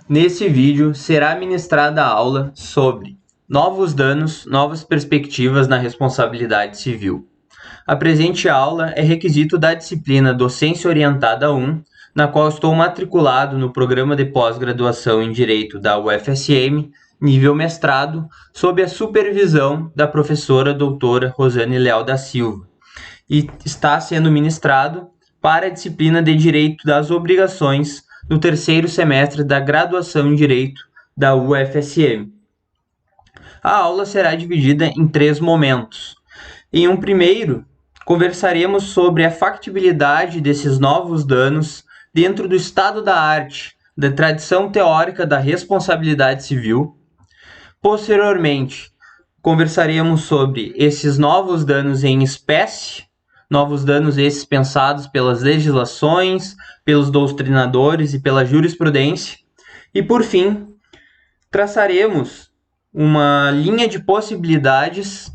Nesse vídeo será ministrada a aula sobre novos danos, novas perspectivas na responsabilidade civil. A presente aula é requisito da disciplina Docência Orientada 1, na qual estou matriculado no programa de pós-graduação em Direito da UFSM, nível mestrado, sob a supervisão da professora doutora Rosane Leal da Silva, e está sendo ministrado para a disciplina de Direito das Obrigações no terceiro semestre da graduação em Direito da UFSM. A aula será dividida em 3 momentos. Em um primeiro, conversaremos sobre a factibilidade desses novos danos dentro do estado da arte, da tradição teórica da responsabilidade civil. Posteriormente, conversaremos sobre esses novos danos em espécie, novos danos esses pensados pelas legislações, pelos doutrinadores e pela jurisprudência. E, por fim, traçaremos uma linha de possibilidades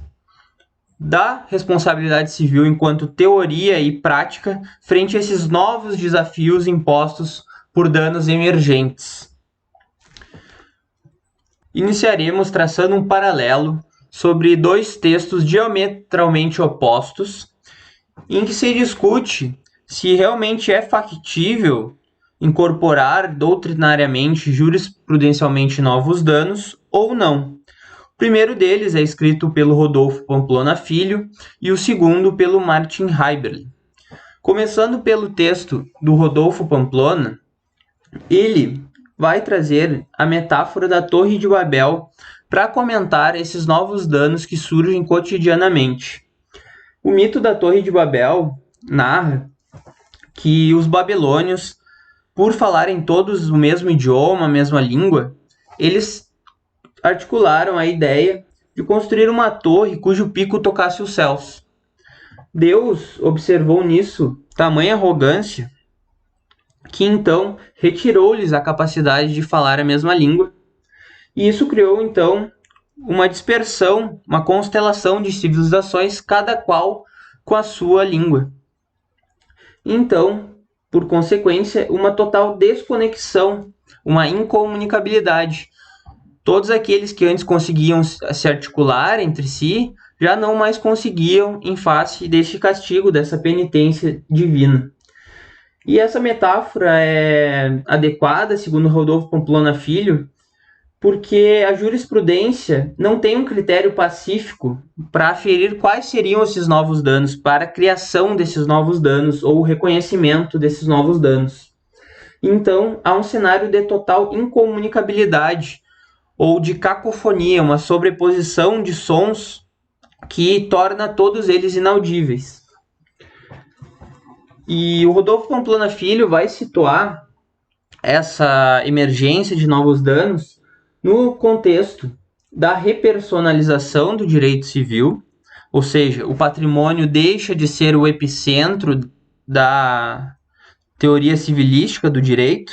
da responsabilidade civil enquanto teoria e prática frente a esses novos desafios impostos por danos emergentes. Iniciaremos traçando um paralelo sobre 2 textos diametralmente opostos, em que se discute se realmente é factível incorporar doutrinariamente, jurisprudencialmente novos danos ou não. O primeiro deles é escrito pelo Rodolfo Pamplona Filho e o segundo pelo Martin Heiberle. Começando pelo texto do Rodolfo Pamplona, ele vai trazer a metáfora da Torre de Babel para comentar esses novos danos que surgem cotidianamente. O mito da Torre de Babel narra que os babilônios, por falarem todos o mesmo idioma, a mesma língua, eles articularam a ideia de construir uma torre cujo pico tocasse os céus. Deus observou nisso tamanha arrogância que então retirou-lhes a capacidade de falar a mesma língua, e isso criou então uma dispersão, uma constelação de civilizações, cada qual com a sua língua. Então, por consequência, uma total desconexão, uma incomunicabilidade. Todos aqueles que antes conseguiam se articular entre si, já não mais conseguiam em face deste castigo, dessa penitência divina. E essa metáfora é adequada, segundo Rodolfo Pamplona Filho, porque a jurisprudência não tem um critério pacífico para aferir quais seriam esses novos danos, para a criação desses novos danos ou o reconhecimento desses novos danos. Então, há um cenário de total incomunicabilidade ou de cacofonia, uma sobreposição de sons que torna todos eles inaudíveis. E o Rodolfo Pamplona Filho vai situar essa emergência de novos danos no contexto da repersonalização do direito civil, ou seja, o patrimônio deixa de ser o epicentro da teoria civilística do direito,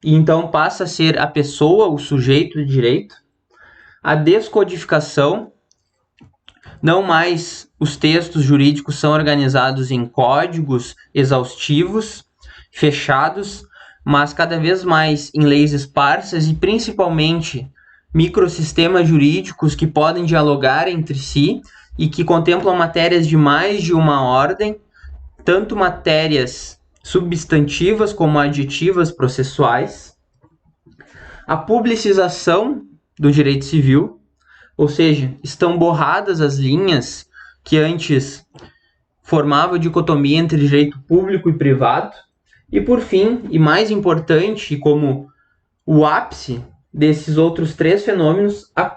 e então passa a ser a pessoa, o sujeito de direito, a descodificação, não mais os textos jurídicos são organizados em códigos exaustivos, fechados, mas cada vez mais em leis esparsas e principalmente microsistemas jurídicos que podem dialogar entre si e que contemplam matérias de mais de uma ordem, tanto matérias substantivas como adjetivas processuais. A publicização do direito civil, ou seja, estão borradas as linhas que antes formavam dicotomia entre direito público e privado. E por fim, e mais importante, como o ápice desses outros 3 fenômenos, a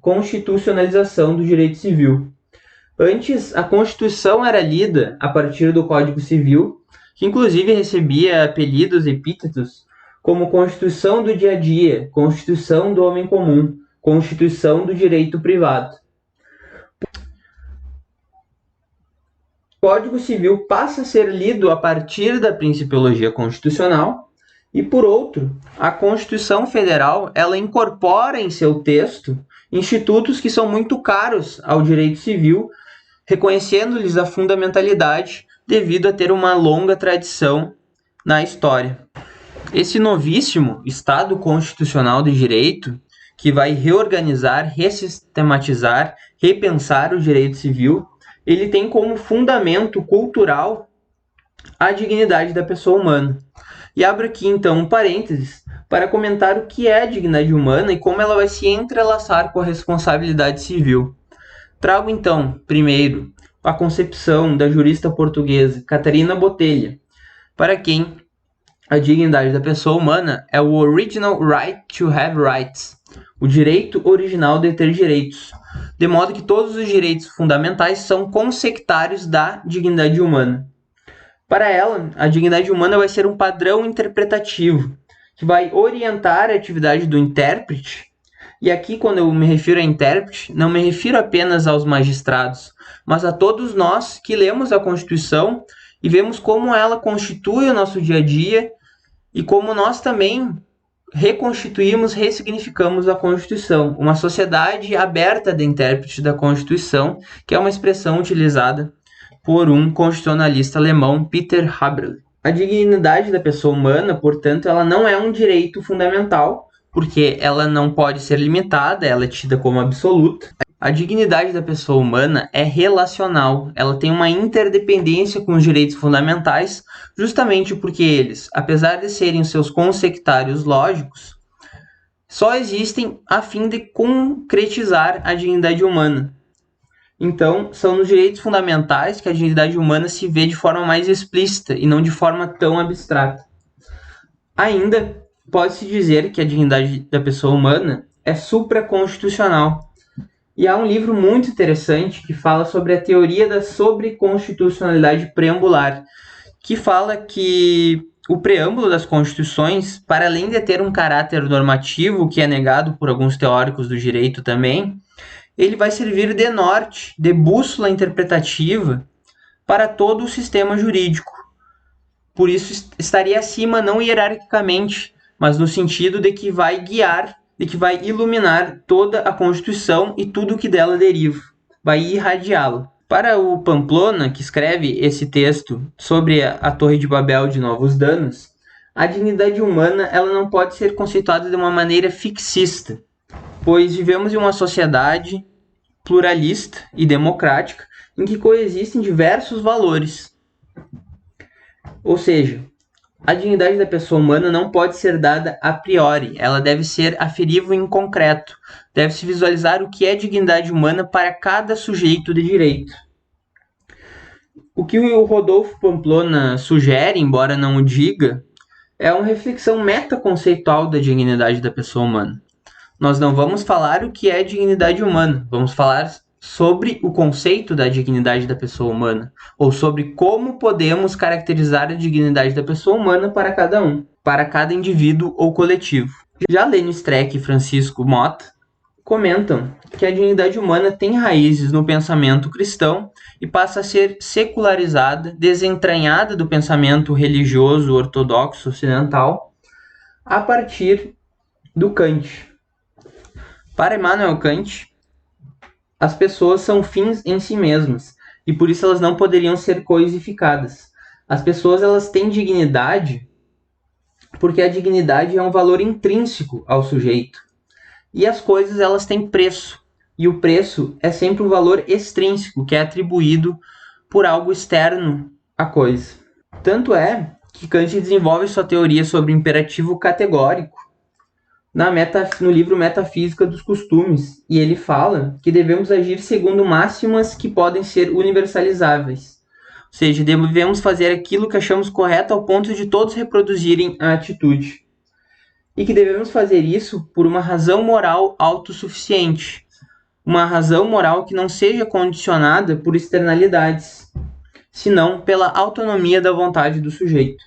constitucionalização do direito civil. Antes, a Constituição era lida a partir do Código Civil, que inclusive recebia apelidos, epítetos, como Constituição do dia a dia, Constituição do homem comum, Constituição do direito privado. O Código Civil passa a ser lido a partir da principiologia constitucional e, por outro, a Constituição Federal ela incorpora em seu texto institutos que são muito caros ao direito civil, reconhecendo-lhes a fundamentalidade devido a ter uma longa tradição na história. Esse novíssimo Estado Constitucional de Direito, que vai reorganizar, ressistematizar, repensar o direito civil, ele tem como fundamento cultural a dignidade da pessoa humana. E abro aqui então um parênteses para comentar o que é a dignidade humana e como ela vai se entrelaçar com a responsabilidade civil. Trago então, primeiro, a concepção da jurista portuguesa Catarina Botelho, para quem a dignidade da pessoa humana é o original right to have rights, o direito original de ter direitos, de modo que todos os direitos fundamentais são consectários da dignidade humana. Para ela, a dignidade humana vai ser um padrão interpretativo que vai orientar a atividade do intérprete. E aqui, quando eu me refiro a intérprete, não me refiro apenas aos magistrados, mas a todos nós que lemos a Constituição e vemos como ela constitui o nosso dia a dia e como nós também reconstituímos, ressignificamos a Constituição. Uma sociedade aberta de intérprete da Constituição, que é uma expressão utilizada por um constitucionalista alemão, Peter Haberl. A dignidade da pessoa humana, portanto, ela não é um direito fundamental, porque ela não pode ser limitada, ela é tida como absoluta. A dignidade da pessoa humana é relacional, ela tem uma interdependência com os direitos fundamentais, justamente porque eles, apesar de serem os seus consectários lógicos, só existem a fim de concretizar a dignidade humana. Então, são nos direitos fundamentais que a dignidade humana se vê de forma mais explícita e não de forma tão abstrata. Ainda pode-se dizer que a dignidade da pessoa humana é supraconstitucional. E há um livro muito interessante que fala sobre a teoria da sobreconstitucionalidade preambular, que fala que o preâmbulo das constituições, para além de ter um caráter normativo, que é negado por alguns teóricos do direito também, ele vai servir de norte, de bússola interpretativa para todo o sistema jurídico. Por isso estaria acima, não hierarquicamente, mas no sentido de que vai guiar, de que vai iluminar toda a Constituição e tudo o que dela deriva, vai irradiá-la. Para o Pamplona, que escreve esse texto sobre a Torre de Babel de Novos Danos, a dignidade humana ela não pode ser conceituada de uma maneira fixista, pois vivemos em uma sociedade pluralista e democrática em que coexistem diversos valores. Ou seja, a dignidade da pessoa humana não pode ser dada a priori, ela deve ser aferível em concreto, deve-se visualizar o que é dignidade humana para cada sujeito de direito. O que o Rodolfo Pamplona sugere, embora não o diga, é uma reflexão metaconceitual da dignidade da pessoa humana. Nós não vamos falar o que é dignidade humana, vamos falar sobre o conceito da dignidade da pessoa humana, ou sobre como podemos caracterizar a dignidade da pessoa humana para cada um, para cada indivíduo ou coletivo. Já Lênio Streck e Francisco Mota comentam que a dignidade humana tem raízes no pensamento cristão e passa a ser secularizada, desentranhada do pensamento religioso ortodoxo ocidental a partir do Kant. Para Immanuel Kant, as pessoas são fins em si mesmas e por isso elas não poderiam ser coisificadas. As pessoas elas têm dignidade porque a dignidade é um valor intrínseco ao sujeito. E as coisas elas têm preço. E o preço é sempre um valor extrínseco que é atribuído por algo externo à coisa. Tanto é que Kant desenvolve sua teoria sobre o imperativo categórico no livro Metafísica dos Costumes, e ele fala que devemos agir segundo máximas que podem ser universalizáveis. Ou seja, devemos fazer aquilo que achamos correto ao ponto de todos reproduzirem a atitude. E que devemos fazer isso por uma razão moral autossuficiente. Uma razão moral que não seja condicionada por externalidades, senão pela autonomia da vontade do sujeito.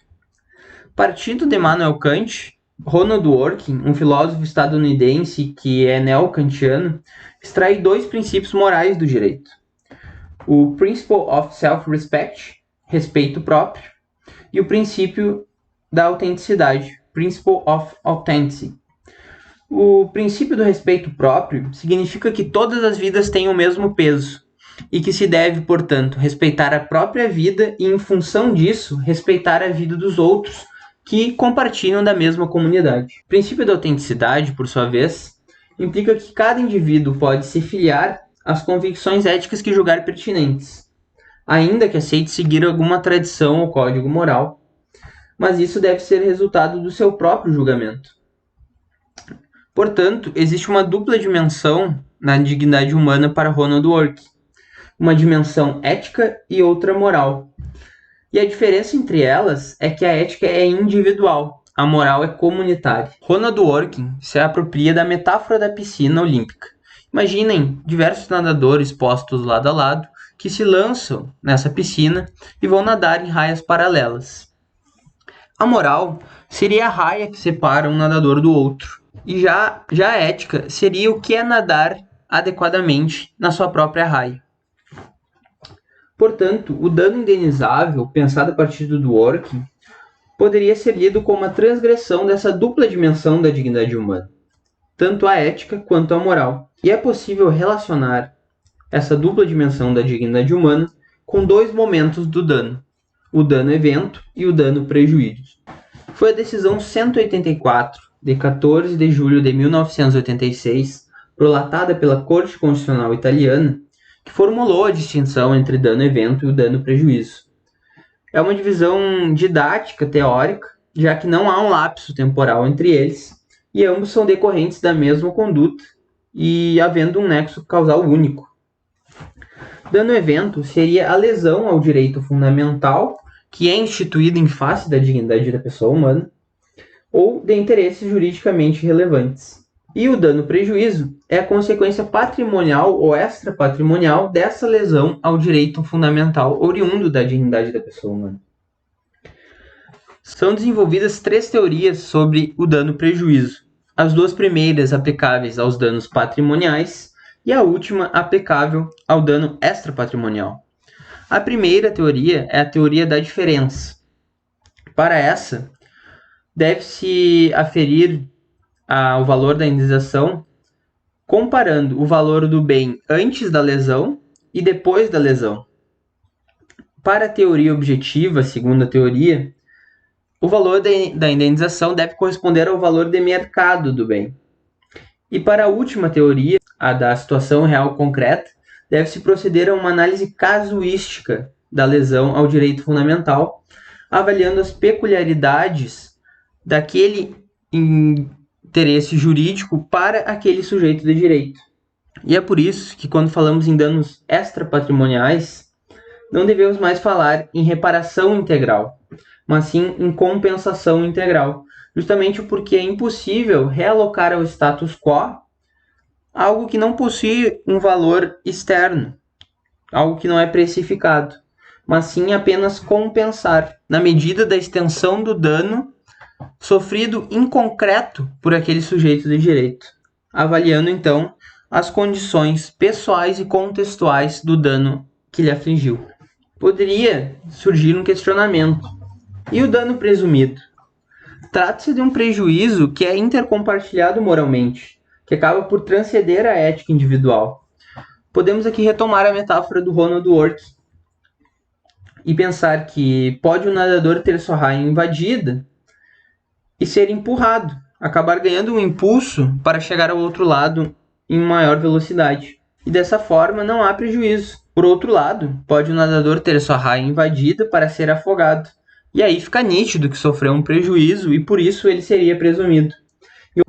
Partindo de Immanuel Kant, Ronald Dworkin, um filósofo estadunidense que é neo-kantiano, extrai dois princípios morais do direito. O Principle of Self-Respect, respeito próprio, e o princípio da autenticidade, Principle of Authenticity. O princípio do respeito próprio significa que todas as vidas têm o mesmo peso e que se deve, portanto, respeitar a própria vida e, em função disso, respeitar a vida dos outros, que compartilham da mesma comunidade. O princípio da autenticidade, por sua vez, implica que cada indivíduo pode se filiar às convicções éticas que julgar pertinentes, ainda que aceite seguir alguma tradição ou código moral, mas isso deve ser resultado do seu próprio julgamento. Portanto, existe uma dupla dimensão na dignidade humana para Ronald Dworkin, uma dimensão ética e outra moral. E a diferença entre elas é que a ética é individual, a moral é comunitária. Ronald Dworkin se apropria da metáfora da piscina olímpica. Imaginem diversos nadadores postos lado a lado que se lançam nessa piscina e vão nadar em raias paralelas. A moral seria a raia que separa um nadador do outro. E já a ética seria o que é nadar adequadamente na sua própria raia. Portanto, o dano indenizável, pensado a partir do Dworkin, poderia ser lido como uma transgressão dessa dupla dimensão da dignidade humana, tanto a ética quanto a moral. E é possível relacionar essa dupla dimensão da dignidade humana com dois momentos do dano, o dano-evento e o dano-prejuízo. Foi a decisão 184, de 14 de julho de 1986, prolatada pela Corte Constitucional Italiana, que formulou a distinção entre dano-evento e o dano-prejuízo. É uma divisão didática, teórica, já que não há um lapso temporal entre eles, e ambos são decorrentes da mesma conduta, e havendo um nexo causal único. Dano-evento seria a lesão ao direito fundamental, que é instituído em face da dignidade da pessoa humana, ou de interesses juridicamente relevantes. E o dano-prejuízo é a consequência patrimonial ou extrapatrimonial dessa lesão ao direito fundamental oriundo da dignidade da pessoa humana. São desenvolvidas 3 teorias sobre o dano-prejuízo. As 2 primeiras aplicáveis aos danos patrimoniais e a última aplicável ao dano extrapatrimonial. A primeira teoria é a teoria da diferença. Para essa, deve-se aferir o valor da indenização comparando o valor do bem antes da lesão e depois da lesão. Para a teoria objetiva, segundo a teoria, o valor da indenização deve corresponder ao valor de mercado do bem. E para a última teoria, a da situação real concreta, deve-se proceder a uma análise casuística da lesão ao direito fundamental, avaliando as peculiaridades daquele interesse jurídico para aquele sujeito de direito. E é por isso que quando falamos em danos extrapatrimoniais, não devemos mais falar em reparação integral, mas sim em compensação integral, justamente porque é impossível realocar ao status quo algo que não possui um valor externo, algo que não é precificado, mas sim apenas compensar, na medida da extensão do dano sofrido em concreto por aquele sujeito de direito, avaliando então as condições pessoais e contextuais do dano que lhe afligiu. Poderia surgir um questionamento: e o dano presumido? Trata-se de um prejuízo que é intercompartilhado moralmente, que acaba por transcender a ética individual. Podemos aqui retomar a metáfora do Ronald Dworkin e pensar que pode um nadador ter sua raia invadida e ser empurrado, acabar ganhando um impulso para chegar ao outro lado em maior velocidade. E dessa forma não há prejuízo. Por outro lado, pode o nadador ter sua raia invadida para ser afogado. E aí fica nítido que sofreu um prejuízo e por isso ele seria presumido.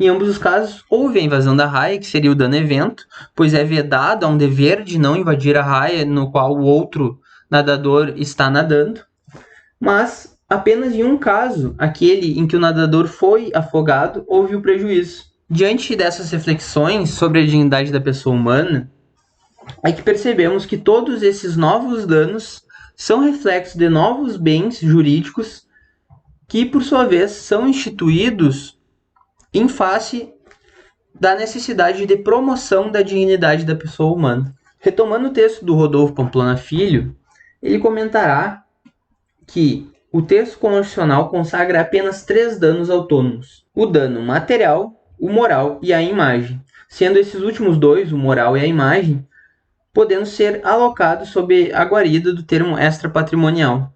Em ambos os casos, houve a invasão da raia, que seria o dano-evento, pois é vedado, há um dever de não invadir a raia no qual o outro nadador está nadando. Mas apenas em um caso, aquele em que o nadador foi afogado, houve o prejuízo. Diante dessas reflexões sobre a dignidade da pessoa humana, é que percebemos que todos esses novos danos são reflexos de novos bens jurídicos que, por sua vez, são instituídos em face da necessidade de promoção da dignidade da pessoa humana. Retomando o texto do Rodolfo Pamplona Filho, ele comentará que o texto constitucional consagra apenas 3 danos autônomos: o dano material, o moral e a imagem, sendo esses últimos 2, o moral e a imagem, podendo ser alocados sob a guarida do termo extrapatrimonial.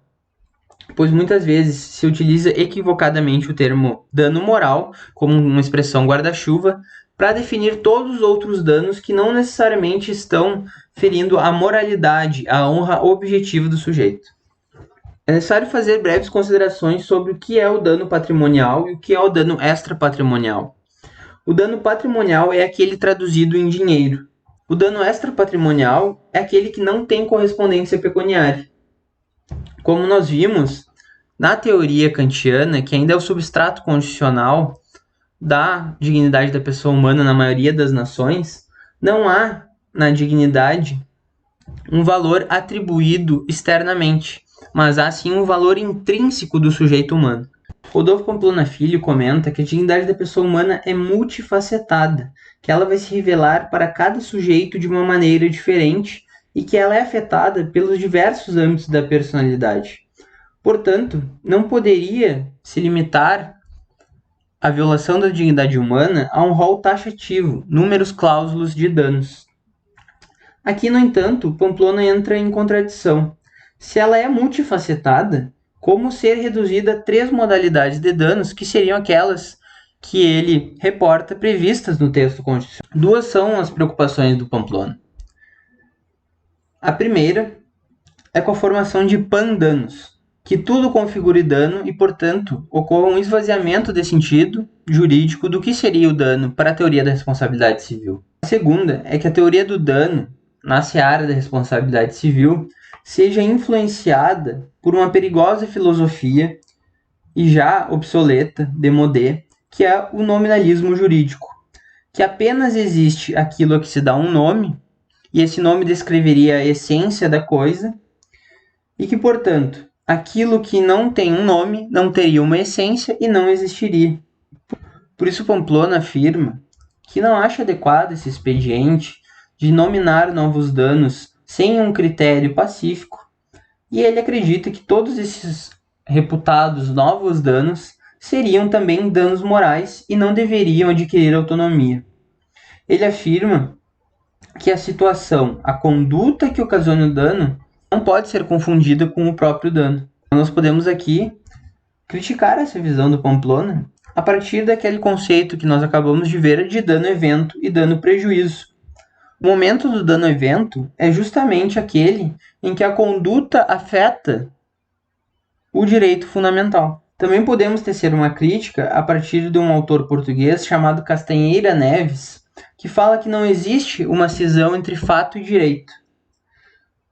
pois muitas vezes se utiliza equivocadamente o termo dano moral como uma expressão guarda-chuva para definir todos os outros danos que não necessariamente estão ferindo a moralidade, a honra objetiva do sujeito. É necessário fazer breves considerações sobre o que é o dano patrimonial e o que é o dano extrapatrimonial. O dano patrimonial é aquele traduzido em dinheiro. O dano extrapatrimonial é aquele que não tem correspondência pecuniária. Como nós vimos, na teoria kantiana, que ainda é o substrato constitucional da dignidade da pessoa humana na maioria das nações, não há na dignidade um valor atribuído externamente, mas há sim um valor intrínseco do sujeito humano. Rodolfo Pamplona Filho comenta que a dignidade da pessoa humana é multifacetada, que ela vai se revelar para cada sujeito de uma maneira diferente e que ela é afetada pelos diversos âmbitos da personalidade. Portanto, não poderia se limitar a violação da dignidade humana a um rol taxativo, números cláusulos de danos. Aqui, no entanto, Pamplona entra em contradição. Se ela é multifacetada, como ser reduzida a 3 modalidades de danos, que seriam aquelas que ele reporta previstas no texto constitucional? 2 são as preocupações do Pamplona. A primeira é com a formação de pandanos, que tudo configure dano e, portanto, ocorra um esvaziamento de sentido jurídico do que seria o dano para a teoria da responsabilidade civil. A segunda é que a teoria do dano, na seara da responsabilidade civil, seja influenciada por uma perigosa filosofia e já obsoleta, démodé, que é o nominalismo jurídico, que apenas existe aquilo a que se dá um nome, e esse nome descreveria a essência da coisa, e que, portanto, aquilo que não tem um nome não teria uma essência e não existiria. Por isso Pamplona afirma que não acha adequado esse expediente de nominar novos danos sem um critério pacífico, e ele acredita que todos esses reputados novos danos seriam também danos morais e não deveriam adquirir autonomia. Ele afirma que a situação, a conduta que ocasiona o dano, não pode ser confundida com o próprio dano. Nós podemos aqui criticar essa visão do Pamplona a partir daquele conceito que nós acabamos de ver de dano-evento e dano-prejuízo. O momento do dano-evento é justamente aquele em que a conduta afeta o direito fundamental. Também podemos tecer uma crítica a partir de um autor português chamado Castanheira Neves, que fala que não existe uma cisão entre fato e direito.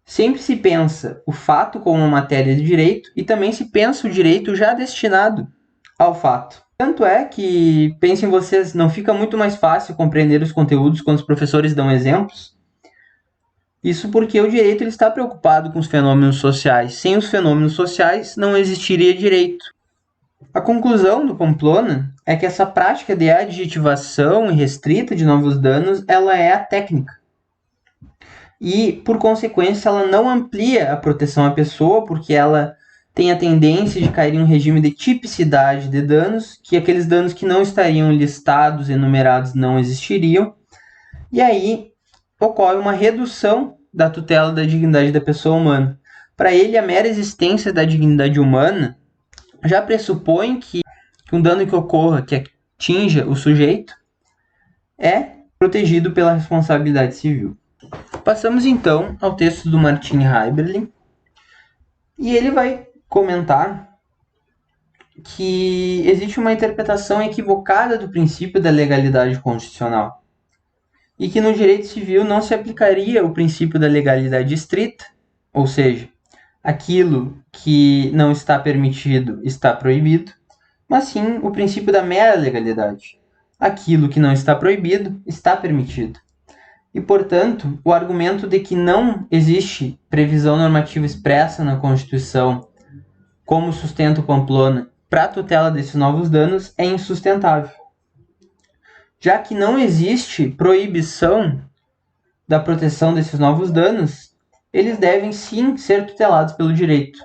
Sempre se pensa o fato como uma matéria de direito e também se pensa o direito já destinado ao fato. Tanto é que, pensem vocês, não fica muito mais fácil compreender os conteúdos quando os professores dão exemplos? Isso porque o direito ele está preocupado com os fenômenos sociais. Sem os fenômenos sociais, não existiria direito. A conclusão do Pamplona é que essa prática de adjetivação irrestrita de novos danos, ela é a técnica. E, por consequência, ela não amplia a proteção à pessoa, porque ela tem a tendência de cair em um regime de tipicidade de danos, que aqueles danos que não estariam listados, enumerados, não existiriam. E aí ocorre uma redução da tutela da dignidade da pessoa humana. Para ele, a mera existência da dignidade humana já pressupõe que um dano que ocorra, que atinja o sujeito, é protegido pela responsabilidade civil. Passamos então ao texto do Martin Heiberlin, e ele vai comentar que existe uma interpretação equivocada do princípio da legalidade constitucional e que no direito civil não se aplicaria o princípio da legalidade estrita, ou seja, aquilo que não está permitido está proibido, mas sim o princípio da mera legalidade. Aquilo que não está proibido está permitido. E, portanto, o argumento de que não existe previsão normativa expressa na Constituição, como sustenta o Pamplona, para a tutela desses novos danos é insustentável. Já que não existe proibição da proteção desses novos danos, eles devem sim ser tutelados pelo direito.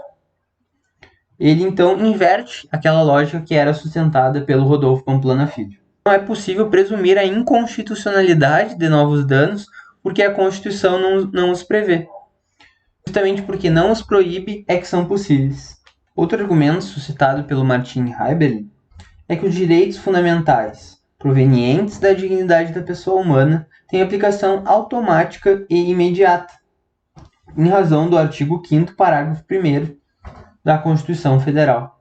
Ele então inverte aquela lógica que era sustentada pelo Rodolfo Pamplona Filho. Não é possível presumir a inconstitucionalidade de novos danos porque a Constituição não os prevê. Justamente porque não os proíbe é que são possíveis. Outro argumento suscitado pelo Martin Heberlin é que os direitos fundamentais provenientes da dignidade da pessoa humana têm aplicação automática e imediata, em razão do artigo 5º, parágrafo 1º da Constituição Federal.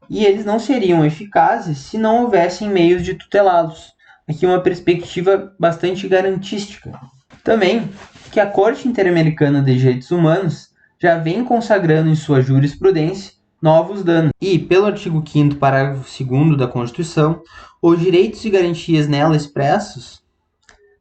E eles não seriam eficazes se não houvessem meios de tutelá-los. Aqui uma perspectiva bastante garantística. Também que a Corte Interamericana de Direitos Humanos já vem consagrando em sua jurisprudência novos danos. E, pelo artigo 5º, parágrafo 2º da Constituição, os direitos e garantias nela expressos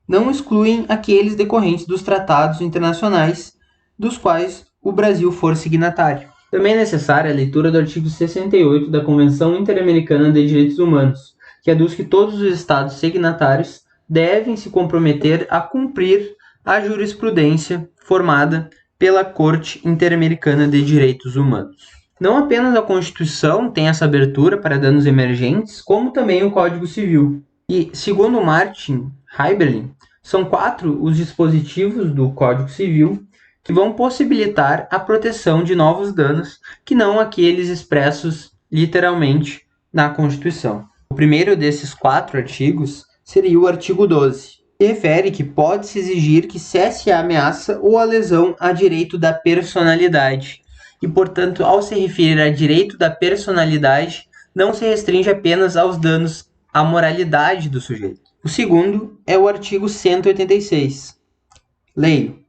não excluem aqueles decorrentes dos tratados internacionais dos quais o Brasil for signatário. Também é necessária a leitura do artigo 68 da Convenção Interamericana de Direitos Humanos, que aduz que todos os Estados signatários devem se comprometer a cumprir a jurisprudência formada pela Corte Interamericana de Direitos Humanos. Não apenas a Constituição tem essa abertura para danos emergentes, como também o Código Civil. E, segundo Martin Heberlin, são 4 os dispositivos do Código Civil que vão possibilitar a proteção de novos danos que não aqueles expressos literalmente na Constituição. O primeiro desses 4 artigos seria o artigo 12, que refere que pode-se exigir que cesse a ameaça ou a lesão a direito da personalidade. E, portanto, ao se referir a direito da personalidade, não se restringe apenas aos danos à moralidade do sujeito. O segundo é o artigo 186. Leio.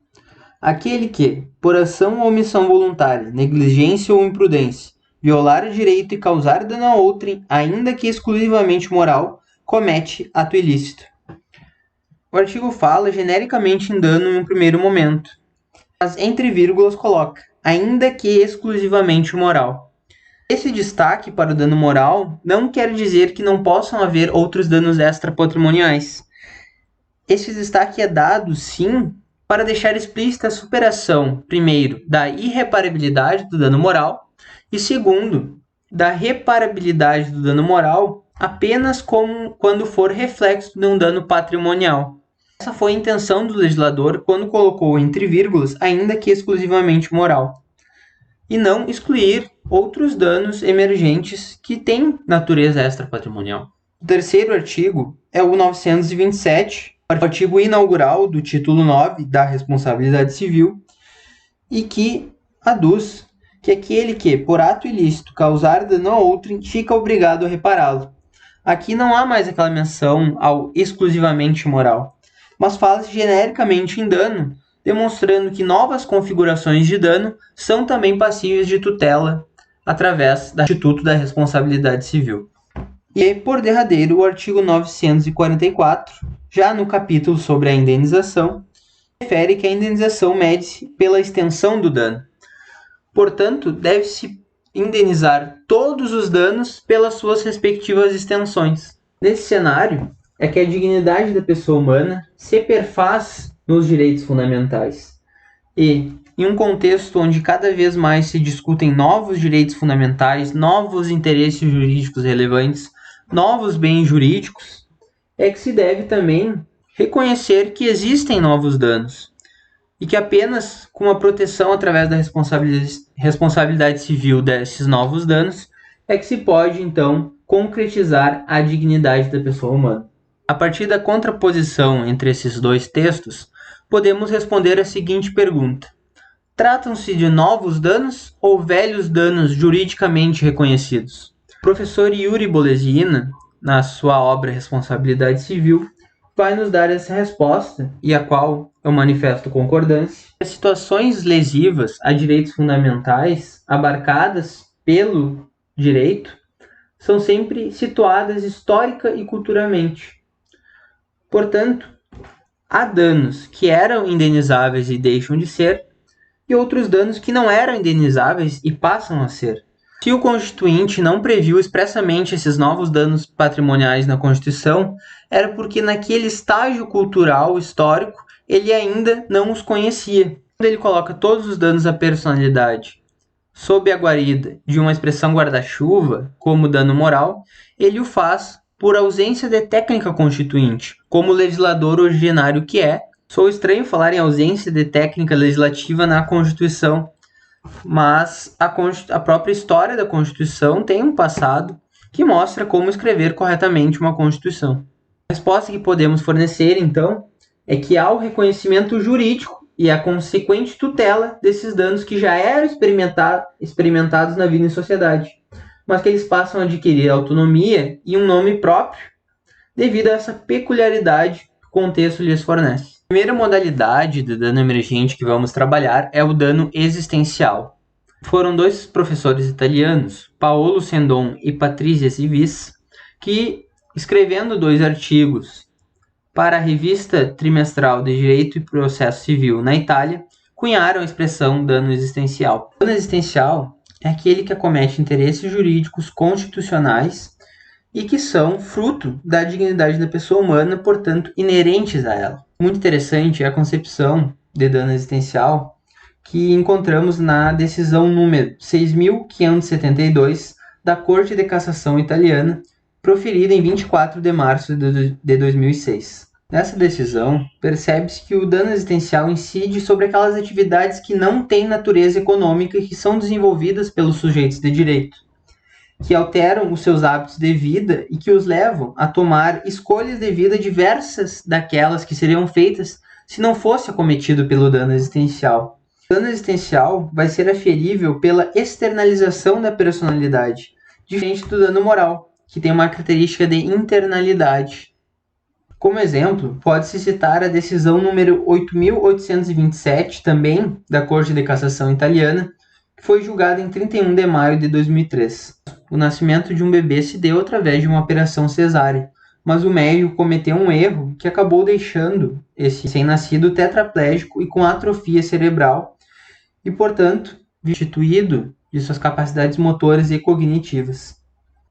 Aquele que, por ação ou omissão voluntária, negligência ou imprudência, violar o direito e causar dano a outrem, ainda que exclusivamente moral, comete ato ilícito. O artigo fala genericamente em dano em um primeiro momento, mas entre vírgulas coloca, ainda que exclusivamente moral. Esse destaque para o dano moral não quer dizer que não possam haver outros danos extrapatrimoniais. Esse destaque é dado, sim, para deixar explícita a superação, primeiro, da irreparabilidade do dano moral e, segundo, da reparabilidade do dano moral apenas como quando for reflexo de um dano patrimonial. Essa foi a intenção do legislador quando colocou entre vírgulas, ainda que exclusivamente moral, e não excluir outros danos emergentes que têm natureza extrapatrimonial. O terceiro artigo é o 927, o artigo inaugural do título 9 da responsabilidade civil, e que aduz que aquele que, por ato ilícito, causar dano a outrem, fica obrigado a repará-lo. Aqui não há mais aquela menção ao exclusivamente moral, mas fala-se genericamente em dano, demonstrando que novas configurações de dano são também passíveis de tutela através do Instituto da Responsabilidade Civil. E, por derradeiro, o artigo 944, já no capítulo sobre a indenização, refere que a indenização mede-se pela extensão do dano. Portanto, deve-se indenizar todos os danos pelas suas respectivas extensões. Nesse cenário, é que a dignidade da pessoa humana se perfaz nos direitos fundamentais. E, em um contexto onde cada vez mais se discutem novos direitos fundamentais, novos interesses jurídicos relevantes, novos bens jurídicos, é que se deve também reconhecer que existem novos danos e que apenas com a proteção através da responsabilidade civil desses novos danos é que se pode, então, concretizar a dignidade da pessoa humana. A partir da contraposição entre esses dois textos, podemos responder a seguinte pergunta: tratam-se de novos danos ou velhos danos juridicamente reconhecidos? O professor Yuri Bolesina, na sua obra Responsabilidade Civil, vai nos dar essa resposta, e a qual eu manifesto concordância. As situações lesivas a direitos fundamentais abarcadas pelo direito são sempre situadas histórica e culturalmente. Portanto, há danos que eram indenizáveis e deixam de ser, e outros danos que não eram indenizáveis e passam a ser. Se o Constituinte não previu expressamente esses novos danos patrimoniais na Constituição, era porque naquele estágio cultural histórico ele ainda não os conhecia. Quando ele coloca todos os danos à personalidade sob a guarida de uma expressão guarda-chuva, como dano moral, ele o faz por ausência de técnica constituinte, como legislador originário que é. Sou estranho falar em ausência de técnica legislativa na Constituição, mas a própria história da Constituição tem um passado que mostra como escrever corretamente uma Constituição. A resposta que podemos fornecer, então, é que há o reconhecimento jurídico e a consequente tutela desses danos que já eram experimentados na vida em sociedade, mas que eles passam a adquirir autonomia e um nome próprio devido a essa peculiaridade que o contexto lhes fornece. A primeira modalidade do dano emergente que vamos trabalhar é o dano existencial. Foram dois professores italianos, Paolo Sendon e Patrizia Civis, que, escrevendo 2 artigos para a revista trimestral de Direito e Processo Civil na Itália, cunharam a expressão dano existencial. O dano existencial é aquele que acomete interesses jurídicos constitucionais e que são fruto da dignidade da pessoa humana, portanto, inerentes a ela. Muito interessante é a concepção de dano existencial que encontramos na decisão número 6.572 da Corte de Cassação Italiana, proferida em 24 de março de 2006. Nessa decisão, percebe-se que o dano existencial incide sobre aquelas atividades que não têm natureza econômica e que são desenvolvidas pelos sujeitos de direito, que alteram os seus hábitos de vida e que os levam a tomar escolhas de vida diversas daquelas que seriam feitas se não fosse acometido pelo dano existencial. O dano existencial vai ser aferível pela externalização da personalidade, diferente do dano moral, que tem uma característica de internalidade. Como exemplo, pode-se citar a decisão número 8.827, também da Corte de Cassação Italiana, que foi julgada em 31 de maio de 2003. O nascimento de um bebê se deu através de uma operação cesárea, mas o médico cometeu um erro que acabou deixando esse recém-nascido tetraplégico e com atrofia cerebral e, portanto, destituído de suas capacidades motoras e cognitivas.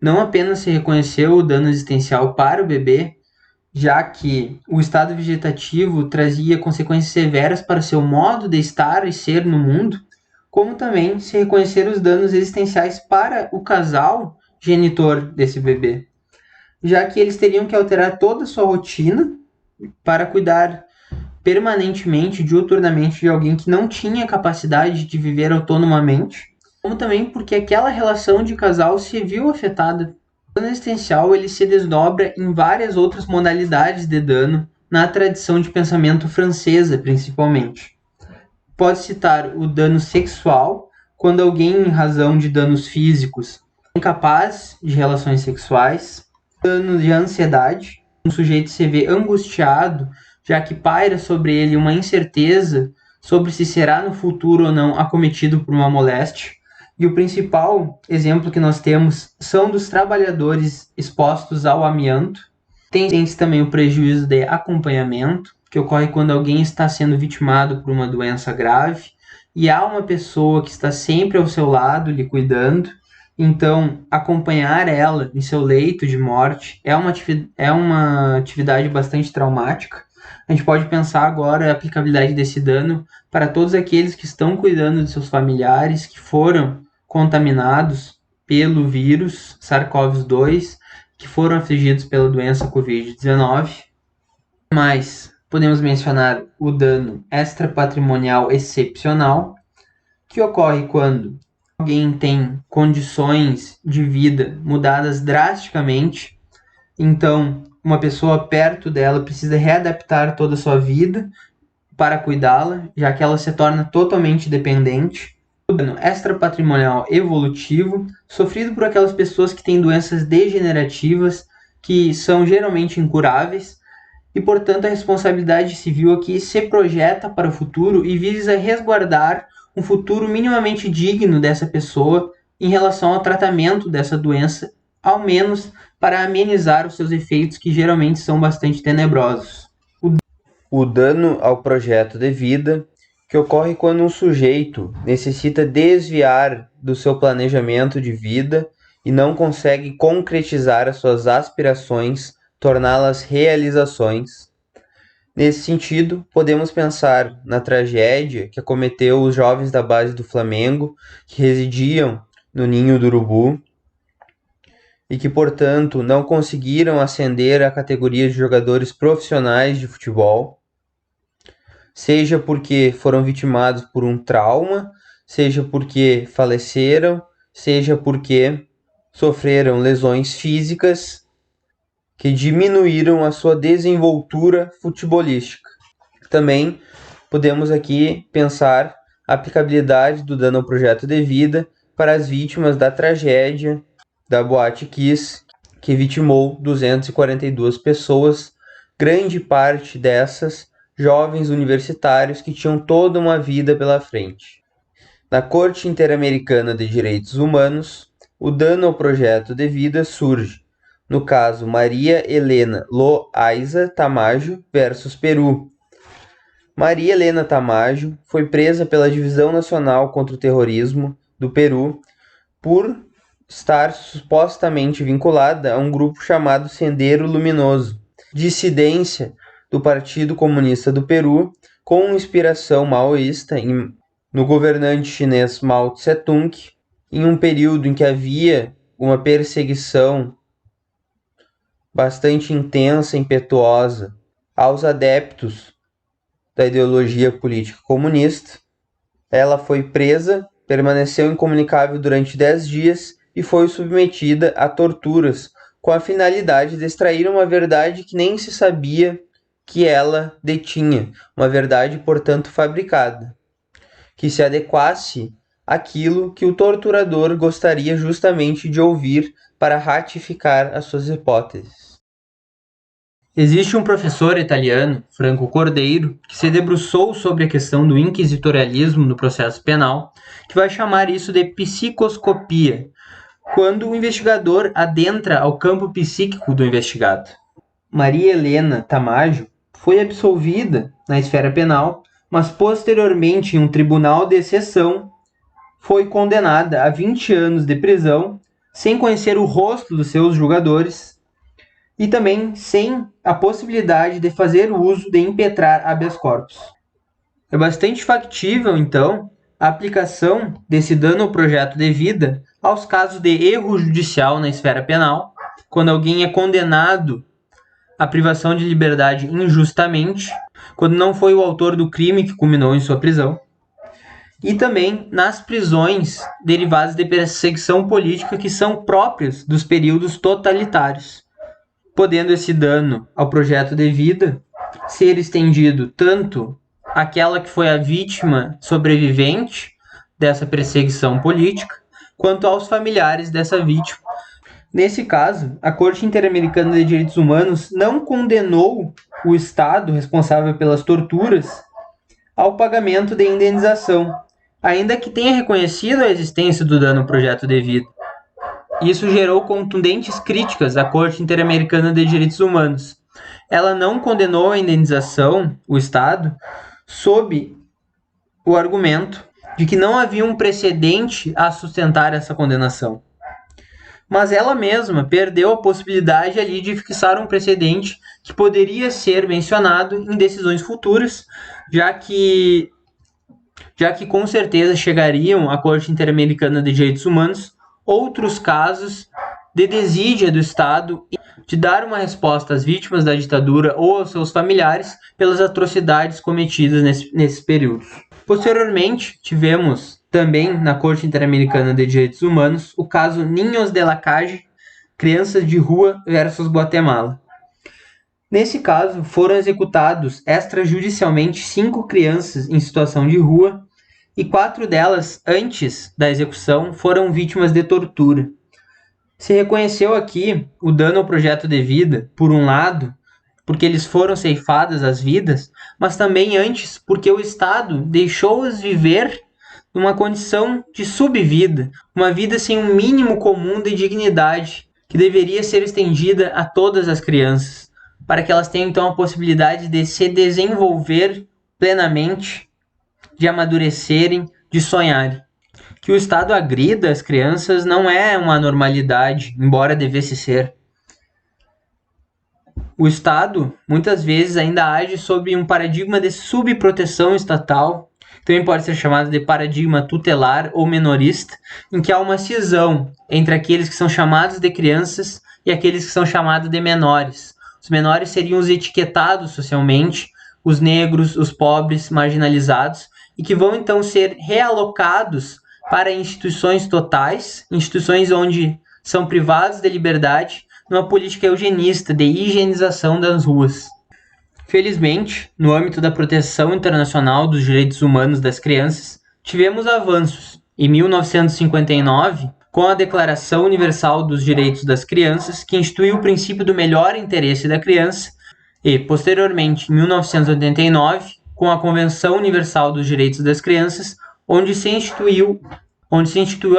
Não apenas se reconheceu o dano existencial para o bebê, já que o estado vegetativo trazia consequências severas para seu modo de estar e ser no mundo, como também se reconheceram os danos existenciais para o casal genitor desse bebê, já que eles teriam que alterar toda a sua rotina para cuidar permanentemente, diuturnamente, de alguém que não tinha capacidade de viver autonomamente, como também porque aquela relação de casal se viu afetada. O dano existencial ele se desdobra em várias outras modalidades de dano na tradição de pensamento francesa, principalmente. Pode citar o dano sexual, quando alguém, em razão de danos físicos, é incapaz de relações sexuais. Dano de ansiedade, um sujeito se vê angustiado, já que paira sobre ele uma incerteza sobre se será no futuro ou não acometido por uma moléstia. E o principal exemplo que nós temos são dos trabalhadores expostos ao amianto. Tem também o prejuízo de acompanhamento, que ocorre quando alguém está sendo vitimado por uma doença grave e há uma pessoa que está sempre ao seu lado, lhe cuidando. Então, acompanhar ela em seu leito de morte é uma atividade bastante traumática. A gente pode pensar agora a aplicabilidade desse dano para todos aqueles que estão cuidando de seus familiares que foram contaminados pelo vírus SARS-CoV-2, que foram afligidos pela doença Covid-19. Mas podemos mencionar o dano extrapatrimonial excepcional, que ocorre quando alguém tem condições de vida mudadas drasticamente, então uma pessoa perto dela precisa readaptar toda a sua vida para cuidá-la, já que ela se torna totalmente dependente. O dano extrapatrimonial evolutivo, sofrido por aquelas pessoas que têm doenças degenerativas, que são geralmente incuráveis, e portanto a responsabilidade civil aqui se projeta para o futuro e visa resguardar um futuro minimamente digno dessa pessoa em relação ao tratamento dessa doença, ao menos para amenizar os seus efeitos, que geralmente são bastante tenebrosos. O dano ao projeto de vida, que ocorre quando um sujeito necessita desviar do seu planejamento de vida e não consegue concretizar as suas aspirações, torná-las realizações. Nesse sentido, podemos pensar na tragédia que acometeu os jovens da base do Flamengo, que residiam no Ninho do Urubu e que, portanto, não conseguiram ascender à categoria de jogadores profissionais de futebol, seja porque foram vitimados por um trauma, seja porque faleceram, seja porque sofreram lesões físicas que diminuíram a sua desenvoltura futebolística. Também podemos aqui pensar a aplicabilidade do dano ao projeto de vida para as vítimas da tragédia da Boate Kiss, que vitimou 242 pessoas, grande parte dessas jovens universitários que tinham toda uma vida pela frente. Na Corte Interamericana de Direitos Humanos, o dano ao projeto de vida surge, no caso Maria Helena Loaiza Tamayo versus Peru. Maria Helena Tamayo foi presa pela Divisão Nacional contra o Terrorismo do Peru por estar supostamente vinculada a um grupo chamado Sendero Luminoso, dissidência do Partido Comunista do Peru, com inspiração maoísta no governante chinês Mao Tse-tung, em um período em que havia uma perseguição bastante intensa e impetuosa aos adeptos da ideologia política comunista. Ela foi presa, permaneceu incomunicável durante 10 dias e foi submetida a torturas com a finalidade de extrair uma verdade que nem se sabia que ela detinha, uma verdade, portanto, fabricada, que se adequasse àquilo que o torturador gostaria justamente de ouvir para ratificar as suas hipóteses. Existe um professor italiano, Franco Cordeiro, que se debruçou sobre a questão do inquisitorialismo no processo penal, que vai chamar isso de psicoscopia, quando o investigador adentra ao campo psíquico do investigado. Maria Helena Tamayo foi absolvida na esfera penal, mas posteriormente em um tribunal de exceção foi condenada a 20 anos de prisão, sem conhecer o rosto dos seus julgadores e também sem a possibilidade de fazer uso de impetrar habeas corpus. É bastante factível, então, a aplicação desse dano ao projeto de vida aos casos de erro judicial na esfera penal, quando alguém é condenado à privação de liberdade injustamente, quando não foi o autor do crime que culminou em sua prisão, e também nas prisões derivadas de perseguição política que são próprias dos períodos totalitários, podendo esse dano ao projeto de vida ser estendido tanto àquela que foi a vítima sobrevivente dessa perseguição política, quanto aos familiares dessa vítima. Nesse caso, a Corte Interamericana de Direitos Humanos não condenou o Estado responsável pelas torturas ao pagamento de indenização, ainda que tenha reconhecido a existência do dano ao projeto de vida. Isso gerou contundentes críticas à Corte Interamericana de Direitos Humanos. Ela não condenou a indenização, o Estado, sob o argumento de que não havia um precedente a sustentar essa condenação. Mas ela mesma perdeu a possibilidade ali de fixar um precedente que poderia ser mencionado em decisões futuras, já que com certeza chegariam à Corte Interamericana de Direitos Humanos outros casos de desídia do Estado de dar uma resposta às vítimas da ditadura ou aos seus familiares pelas atrocidades cometidas nesses períodos. Posteriormente, tivemos também na Corte Interamericana de Direitos Humanos o caso Niños de la Calle, Crianças de Rua versus Guatemala. Nesse caso, foram executados extrajudicialmente 5 crianças em situação de rua e 4 delas, antes da execução, foram vítimas de tortura. Se reconheceu aqui o dano ao projeto de vida, por um lado, porque eles foram ceifadas as vidas, mas também antes porque o Estado deixou-os viver numa condição de subvida, uma vida sem um mínimo comum de dignidade, que deveria ser estendida a todas as crianças, para que elas tenham então a possibilidade de se desenvolver plenamente, de amadurecerem, de sonharem. Que o Estado agrida as crianças não é uma normalidade, embora devesse ser. O Estado, muitas vezes, ainda age sob um paradigma de subproteção estatal, também pode ser chamado de paradigma tutelar ou menorista, em que há uma cisão entre aqueles que são chamados de crianças e aqueles que são chamados de menores. Os menores seriam os etiquetados socialmente, os negros, os pobres, marginalizados, e que vão então ser realocados para instituições totais, instituições onde são privados de liberdade, numa política eugenista de higienização das ruas. Felizmente, no âmbito da proteção internacional dos direitos humanos das crianças, tivemos avanços. Em 1959, com a Declaração Universal dos Direitos das Crianças, que instituiu o princípio do melhor interesse da criança, e, posteriormente, em 1989, com a Convenção Universal dos Direitos das Crianças, onde se instituiu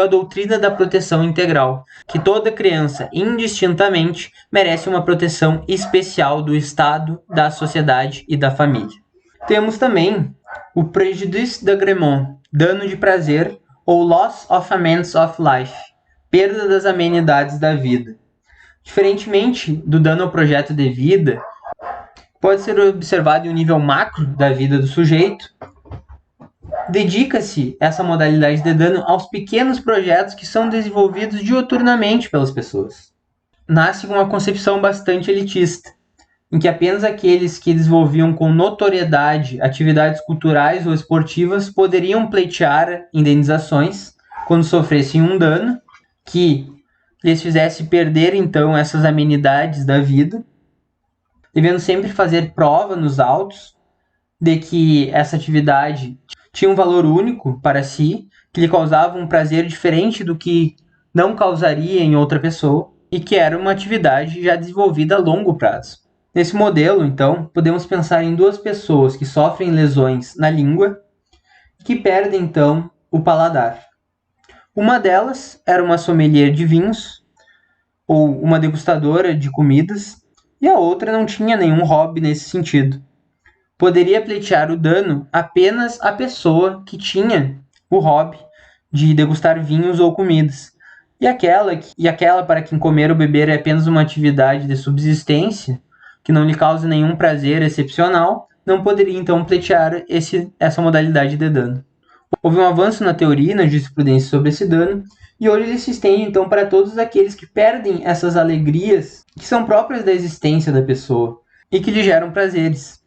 a doutrina da proteção integral, que toda criança, indistintamente, merece uma proteção especial do Estado, da sociedade e da família. Temos também o préjudice d'agrément, dano de prazer, ou loss of amends of life, perda das amenidades da vida. Diferentemente do dano ao projeto de vida, pode ser observado em um nível macro da vida do sujeito, dedica-se essa modalidade de dano aos pequenos projetos que são desenvolvidos diuturnamente pelas pessoas. Nasce com uma concepção bastante elitista, em que apenas aqueles que desenvolviam com notoriedade atividades culturais ou esportivas poderiam pleitear indenizações quando sofressem um dano que lhes fizesse perder então essas amenidades da vida, devendo sempre fazer prova nos autos de que essa atividade tinha um valor único para si, que lhe causava um prazer diferente do que não causaria em outra pessoa e que era uma atividade já desenvolvida a longo prazo. Nesse modelo, então, podemos pensar em duas pessoas que sofrem lesões na língua e que perdem, então, o paladar. Uma delas era uma sommelier de vinhos ou uma degustadora de comidas e a outra não tinha nenhum hobby nesse sentido. Poderia pleitear o dano apenas a pessoa que tinha o hobby de degustar vinhos ou comidas. E aquela para quem comer ou beber é apenas uma atividade de subsistência, que não lhe causa nenhum prazer excepcional, não poderia então pleitear essa modalidade de dano. Houve um avanço na teoria e na jurisprudência sobre esse dano, e hoje ele se estende então para todos aqueles que perdem essas alegrias que são próprias da existência da pessoa e que lhe geram prazeres.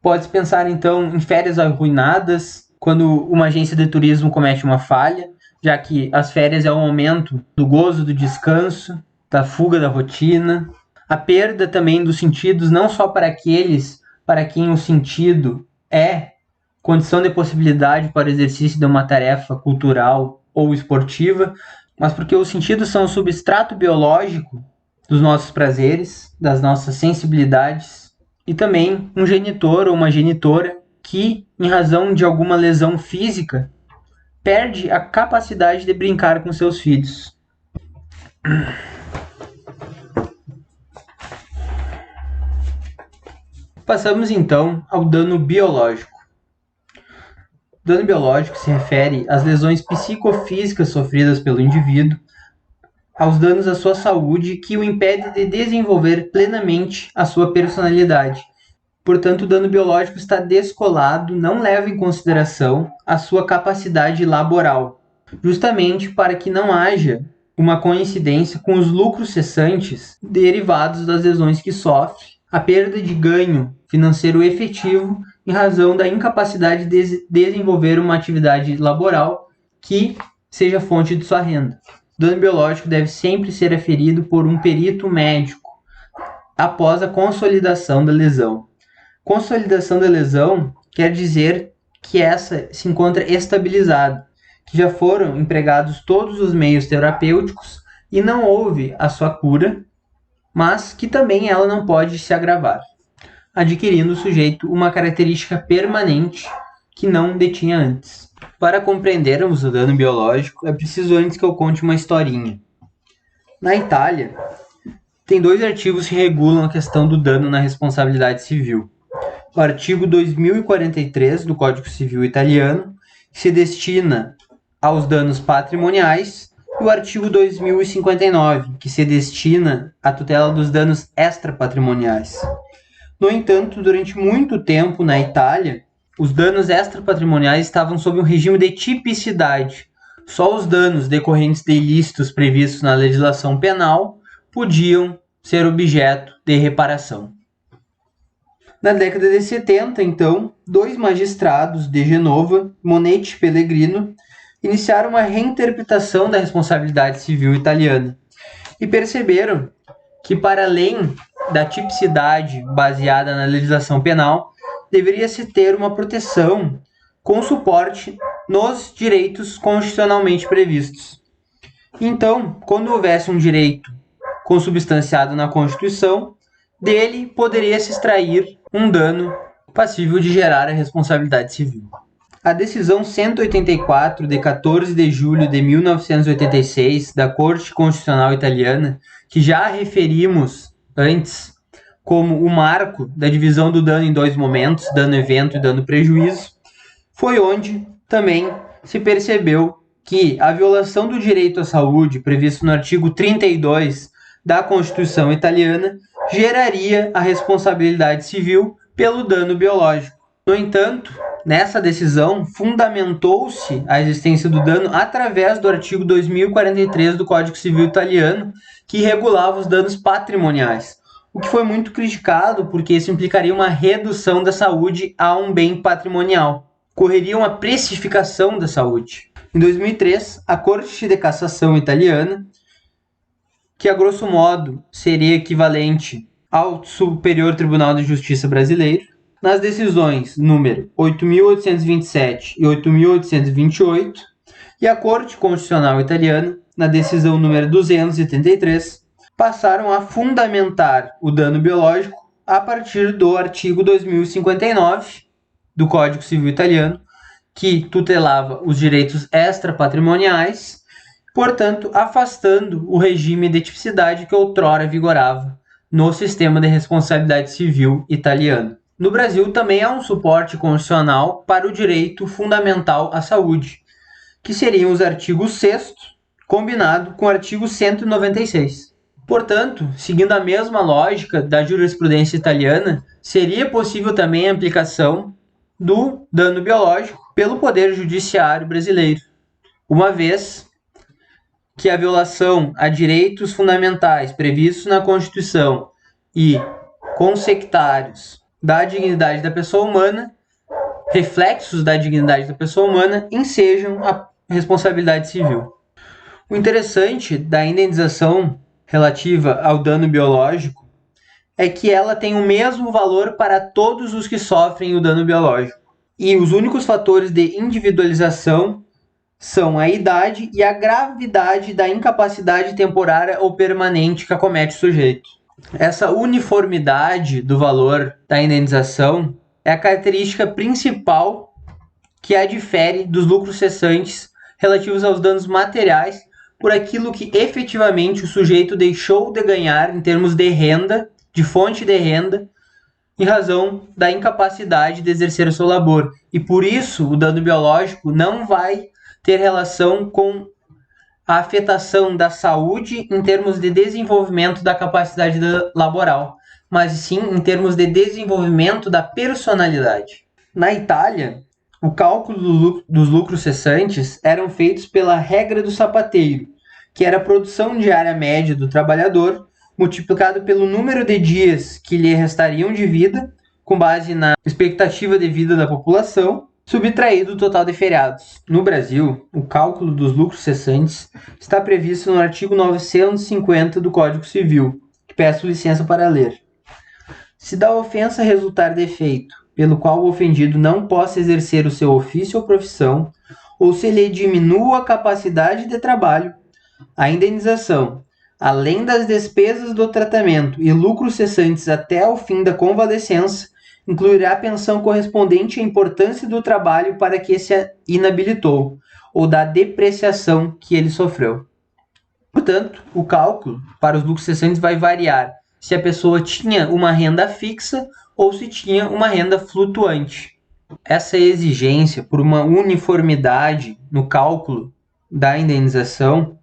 Pode-se pensar então em férias arruinadas, quando uma agência de turismo comete uma falha, já que as férias é o momento do gozo do descanso, da fuga da rotina, a perda também dos sentidos, não só para aqueles para quem o sentido é condição de possibilidade para o exercício de uma tarefa cultural ou esportiva, mas porque os sentidos são o substrato biológico dos nossos prazeres, das nossas sensibilidades, e também um genitor ou uma genitora que, em razão de alguma lesão física, perde a capacidade de brincar com seus filhos. Passamos então ao dano biológico. O dano biológico se refere às lesões psicofísicas sofridas pelo indivíduo, aos danos à sua saúde que o impede de desenvolver plenamente a sua personalidade. Portanto, o dano biológico está descolado, não leva em consideração a sua capacidade laboral, justamente para que não haja uma coincidência com os lucros cessantes derivados das lesões que sofre, a perda de ganho financeiro efetivo em razão da incapacidade de desenvolver uma atividade laboral que seja fonte de sua renda. O dano biológico deve sempre ser aferido por um perito médico após a consolidação da lesão. Consolidação da lesão quer dizer que essa se encontra estabilizada, que já foram empregados todos os meios terapêuticos e não houve a sua cura, mas que também ela não pode se agravar, adquirindo o sujeito uma característica permanente que não detinha antes. Para compreendermos o dano biológico, é preciso antes que eu conte uma historinha. Na Itália, tem 2 artigos que regulam a questão do dano na responsabilidade civil. O artigo 2043 do Código Civil Italiano, que se destina aos danos patrimoniais, e o artigo 2059, que se destina à tutela dos danos extrapatrimoniais. No entanto, durante muito tempo na Itália, os danos extrapatrimoniais estavam sob um regime de tipicidade. Só os danos decorrentes de ilícitos previstos na legislação penal podiam ser objeto de reparação. Na década de 70, então, dois magistrados de Genova, Monetti e Pellegrino, iniciaram uma reinterpretação da responsabilidade civil italiana e perceberam que, para além da tipicidade baseada na legislação penal, deveria-se ter uma proteção com suporte nos direitos constitucionalmente previstos. Então, quando houvesse um direito consubstanciado na Constituição, dele poderia se extrair um dano passível de gerar a responsabilidade civil. A decisão 184, de 14 de julho de 1986, da Corte Constitucional Italiana, que já referimos antes como o marco da divisão do dano em dois momentos, dano-evento e dano-prejuízo, foi onde também se percebeu que a violação do direito à saúde, previsto no artigo 32 da Constituição Italiana, geraria a responsabilidade civil pelo dano biológico. No entanto, nessa decisão, fundamentou-se a existência do dano através do artigo 2043 do Código Civil Italiano, que regulava os danos patrimoniais, o que foi muito criticado porque isso implicaria uma redução da saúde a um bem patrimonial. Ocorreria uma precificação da saúde. Em 2003, a Corte de Cassação italiana, que a grosso modo seria equivalente ao Superior Tribunal de Justiça brasileiro, nas decisões número 8.827 e 8.828, e a Corte Constitucional Italiana, na decisão número 233, passaram a fundamentar o dano biológico a partir do artigo 2059 do Código Civil Italiano, que tutelava os direitos extrapatrimoniais, portanto, afastando o regime de tipicidade que outrora vigorava no sistema de responsabilidade civil italiano. No Brasil, também há um suporte constitucional para o direito fundamental à saúde, que seriam os artigos 6º, combinado com o artigo 196. Portanto, seguindo a mesma lógica da jurisprudência italiana, seria possível também a aplicação do dano biológico pelo Poder Judiciário brasileiro, uma vez que a violação a direitos fundamentais previstos na Constituição e consectários da dignidade da pessoa humana, reflexos da dignidade da pessoa humana, ensejam a responsabilidade civil. O interessante da indenização relativa ao dano biológico é que ela tem o mesmo valor para todos os que sofrem o dano biológico. E os únicos fatores de individualização são a idade e a gravidade da incapacidade temporária ou permanente que acomete o sujeito. Essa uniformidade do valor da indenização é a característica principal que a difere dos lucros cessantes relativos aos danos materiais por aquilo que efetivamente o sujeito deixou de ganhar em termos de renda, de fonte de renda, em razão da incapacidade de exercer o seu labor. E por isso o dano biológico não vai ter relação com a afetação da saúde em termos de desenvolvimento da capacidade laboral, mas sim em termos de desenvolvimento da personalidade. Na Itália, o cálculo dos lucros cessantes eram feitos pela regra do sapateiro, que era a produção diária média do trabalhador multiplicado pelo número de dias que lhe restariam de vida, com base na expectativa de vida da população, subtraído o total de feriados. No Brasil, o cálculo dos lucros cessantes está previsto no artigo 950 do Código Civil, que peço licença para ler. Se da ofensa resultar defeito, pelo qual o ofendido não possa exercer o seu ofício ou profissão, ou se lhe diminua a capacidade de trabalho, a indenização, além das despesas do tratamento e lucros cessantes até o fim da convalescença, incluirá a pensão correspondente à importância do trabalho para que se inabilitou, ou da depreciação que ele sofreu. Portanto, o cálculo para os lucros cessantes vai variar se a pessoa tinha uma renda fixa ou se tinha uma renda flutuante. Essa exigência por uma uniformidade no cálculo da indenização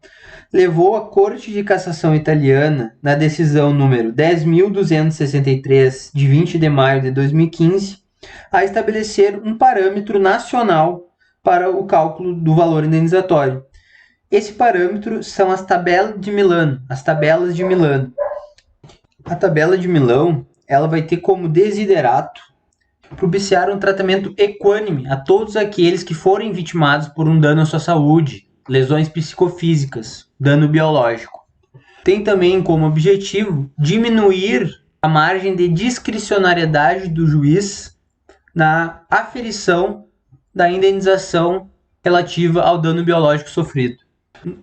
levou a Corte de Cassação Italiana, na decisão número 10.263, de 20 de maio de 2015, a estabelecer um parâmetro nacional para o cálculo do valor indenizatório. Esse parâmetro são as tabelas de Milano. A tabela de Milão ela vai ter como desiderato propiciar um tratamento equânime a todos aqueles que forem vitimados por um dano à sua saúde, lesões psicofísicas, dano biológico. Tem também como objetivo diminuir a margem de discricionariedade do juiz na aferição da indenização relativa ao dano biológico sofrido.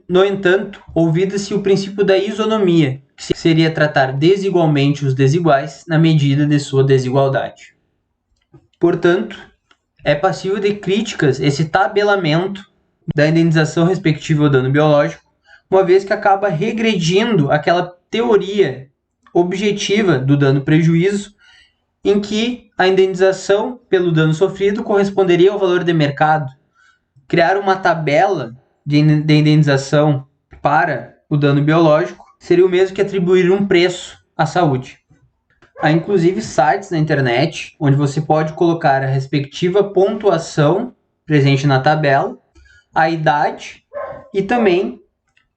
No entanto, olvida-se o princípio da isonomia, que seria tratar desigualmente os desiguais na medida de sua desigualdade. Portanto, é passível de críticas esse tabelamento da indenização respectiva ao dano biológico, uma vez que acaba regredindo aquela teoria objetiva do dano-prejuízo, em que a indenização pelo dano sofrido corresponderia ao valor de mercado. Criar uma tabela de indenização para o dano biológico seria o mesmo que atribuir um preço à saúde. Há inclusive sites na internet onde você pode colocar a respectiva pontuação presente na tabela, a idade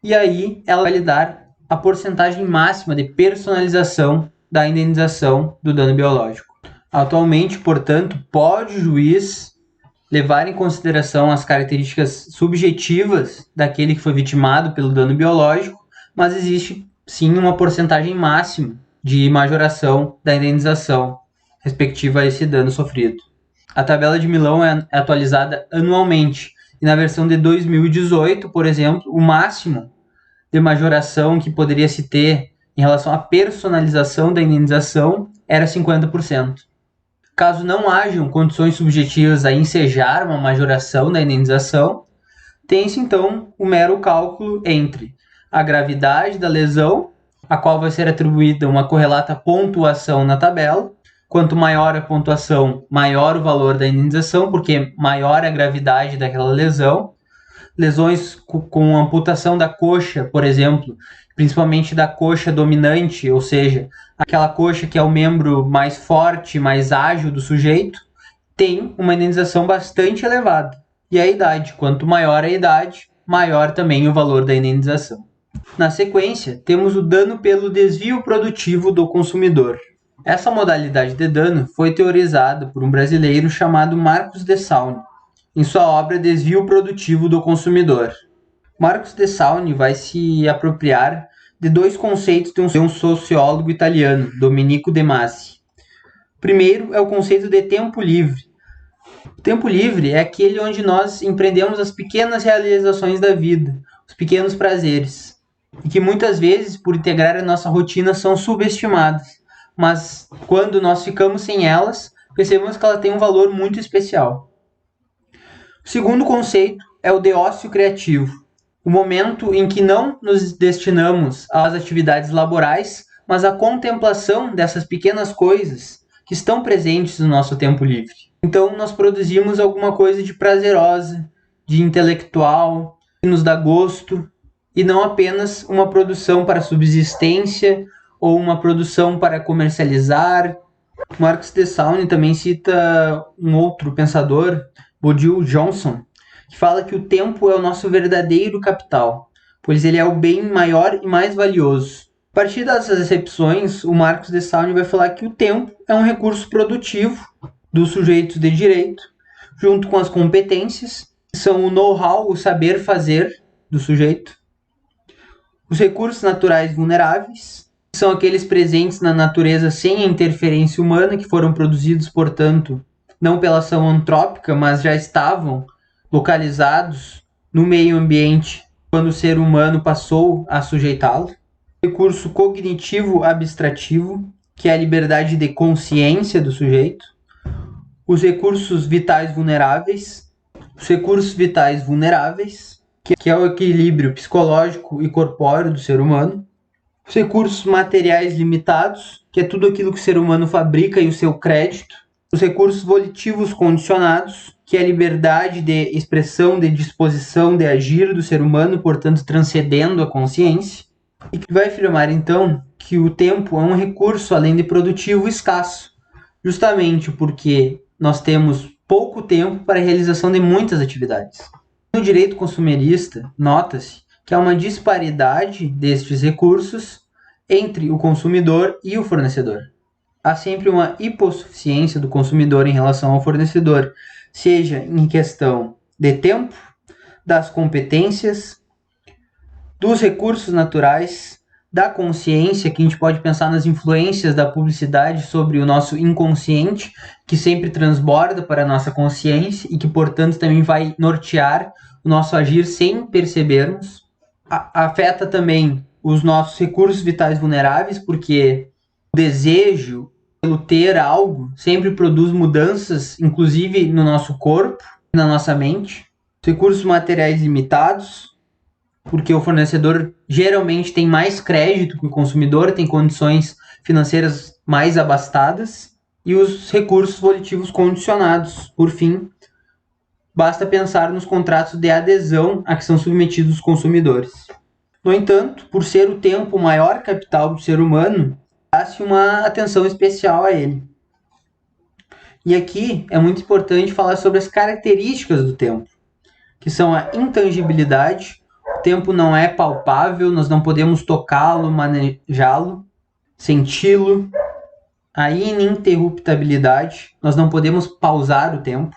e aí ela vai lhe dar a porcentagem máxima de personalização da indenização do dano biológico. Atualmente, portanto, pode o juiz levar em consideração as características subjetivas daquele que foi vitimado pelo dano biológico, mas existe sim uma porcentagem máxima de majoração da indenização respectiva a esse dano sofrido. A tabela de Milão é atualizada anualmente, e na versão de 2018, por exemplo, o máximo de majoração que poderia se ter em relação à personalização da indenização era 50%. Caso não hajam condições subjetivas a ensejar uma majoração da indenização, tem-se então o mero cálculo entre a gravidade da lesão, a qual vai ser atribuída uma correlata pontuação na tabela. Quanto maior a pontuação, maior o valor da indenização, porque maior a gravidade daquela lesão. Lesões com amputação da coxa, por exemplo, principalmente da coxa dominante, ou seja, aquela coxa que é o membro mais forte, mais ágil do sujeito, tem uma indenização bastante elevada. E a idade, quanto maior a idade, maior também o valor da indenização. Na sequência, temos o dano pelo desvio produtivo do consumidor. Essa modalidade de dano foi teorizada por um brasileiro chamado Marcos de Saune, em sua obra Desvio Produtivo do Consumidor. Marcos de Saune vai se apropriar de dois conceitos de um sociólogo italiano, Domenico De Masi. O primeiro é o conceito de tempo livre. O tempo livre é aquele onde nós empreendemos as pequenas realizações da vida, os pequenos prazeres, e que muitas vezes, por integrar a nossa rotina, são subestimadas. Mas quando nós ficamos sem elas, percebemos que ela tem um valor muito especial. O segundo conceito é o de ócio criativo, o momento em que não nos destinamos às atividades laborais, mas à contemplação dessas pequenas coisas que estão presentes no nosso tempo livre. Então nós produzimos alguma coisa de prazerosa, de intelectual, que nos dá gosto, e não apenas uma produção para subsistência ou uma produção para comercializar. Marcos de Saune também cita um outro pensador, Bodil Johnson, que fala que o tempo é o nosso verdadeiro capital, pois ele é o bem maior e mais valioso. A partir dessas excepções, o Marcos de Saune vai falar que o tempo é um recurso produtivo dos sujeitos de direito, junto com as competências, que são o know-how, o saber fazer do sujeito. Os recursos naturais vulneráveis, que são aqueles presentes na natureza sem a interferência humana, que foram produzidos, portanto, não pela ação antrópica, mas já estavam localizados no meio ambiente quando o ser humano passou a sujeitá-lo. Recurso cognitivo abstrativo, que é a liberdade de consciência do sujeito. Os recursos vitais vulneráveis. Os recursos vitais vulneráveis, que é o equilíbrio psicológico e corpóreo do ser humano. Os recursos materiais limitados, que é tudo aquilo que o ser humano fabrica e o seu crédito. Os recursos volitivos condicionados, que é a liberdade de expressão, de disposição, de agir do ser humano, portanto transcendendo a consciência. E que vai afirmar então que o tempo é um recurso, além de produtivo, escasso, justamente porque nós temos pouco tempo para a realização de muitas atividades. No direito consumerista, nota-se que há uma disparidade destes recursos entre o consumidor e o fornecedor. há sempre uma hipossuficiência do consumidor em relação ao fornecedor, seja em questão de tempo, das competências, dos recursos naturais, da consciência, que a gente pode pensar nas influências da publicidade sobre o nosso inconsciente, que sempre transborda para a nossa consciência e que, portanto, também vai nortear o nosso agir sem percebermos. Afeta também os nossos recursos vitais vulneráveis, porque o desejo pelo ter algo sempre produz mudanças, inclusive no nosso corpo, na nossa mente. Os recursos materiais limitados, porque o fornecedor geralmente tem mais crédito que o consumidor, tem condições financeiras mais abastadas. E os recursos volitivos condicionados, por fim, basta pensar nos contratos de adesão a que são submetidos os consumidores. No entanto, por ser o tempo o maior capital do ser humano, dá-se uma atenção especial a ele. E aqui é muito importante falar sobre as características do tempo, que são a intangibilidade. O tempo não é palpável, nós não podemos tocá-lo, manejá-lo, senti-lo. A ininterruptabilidade, nós não podemos pausar o tempo.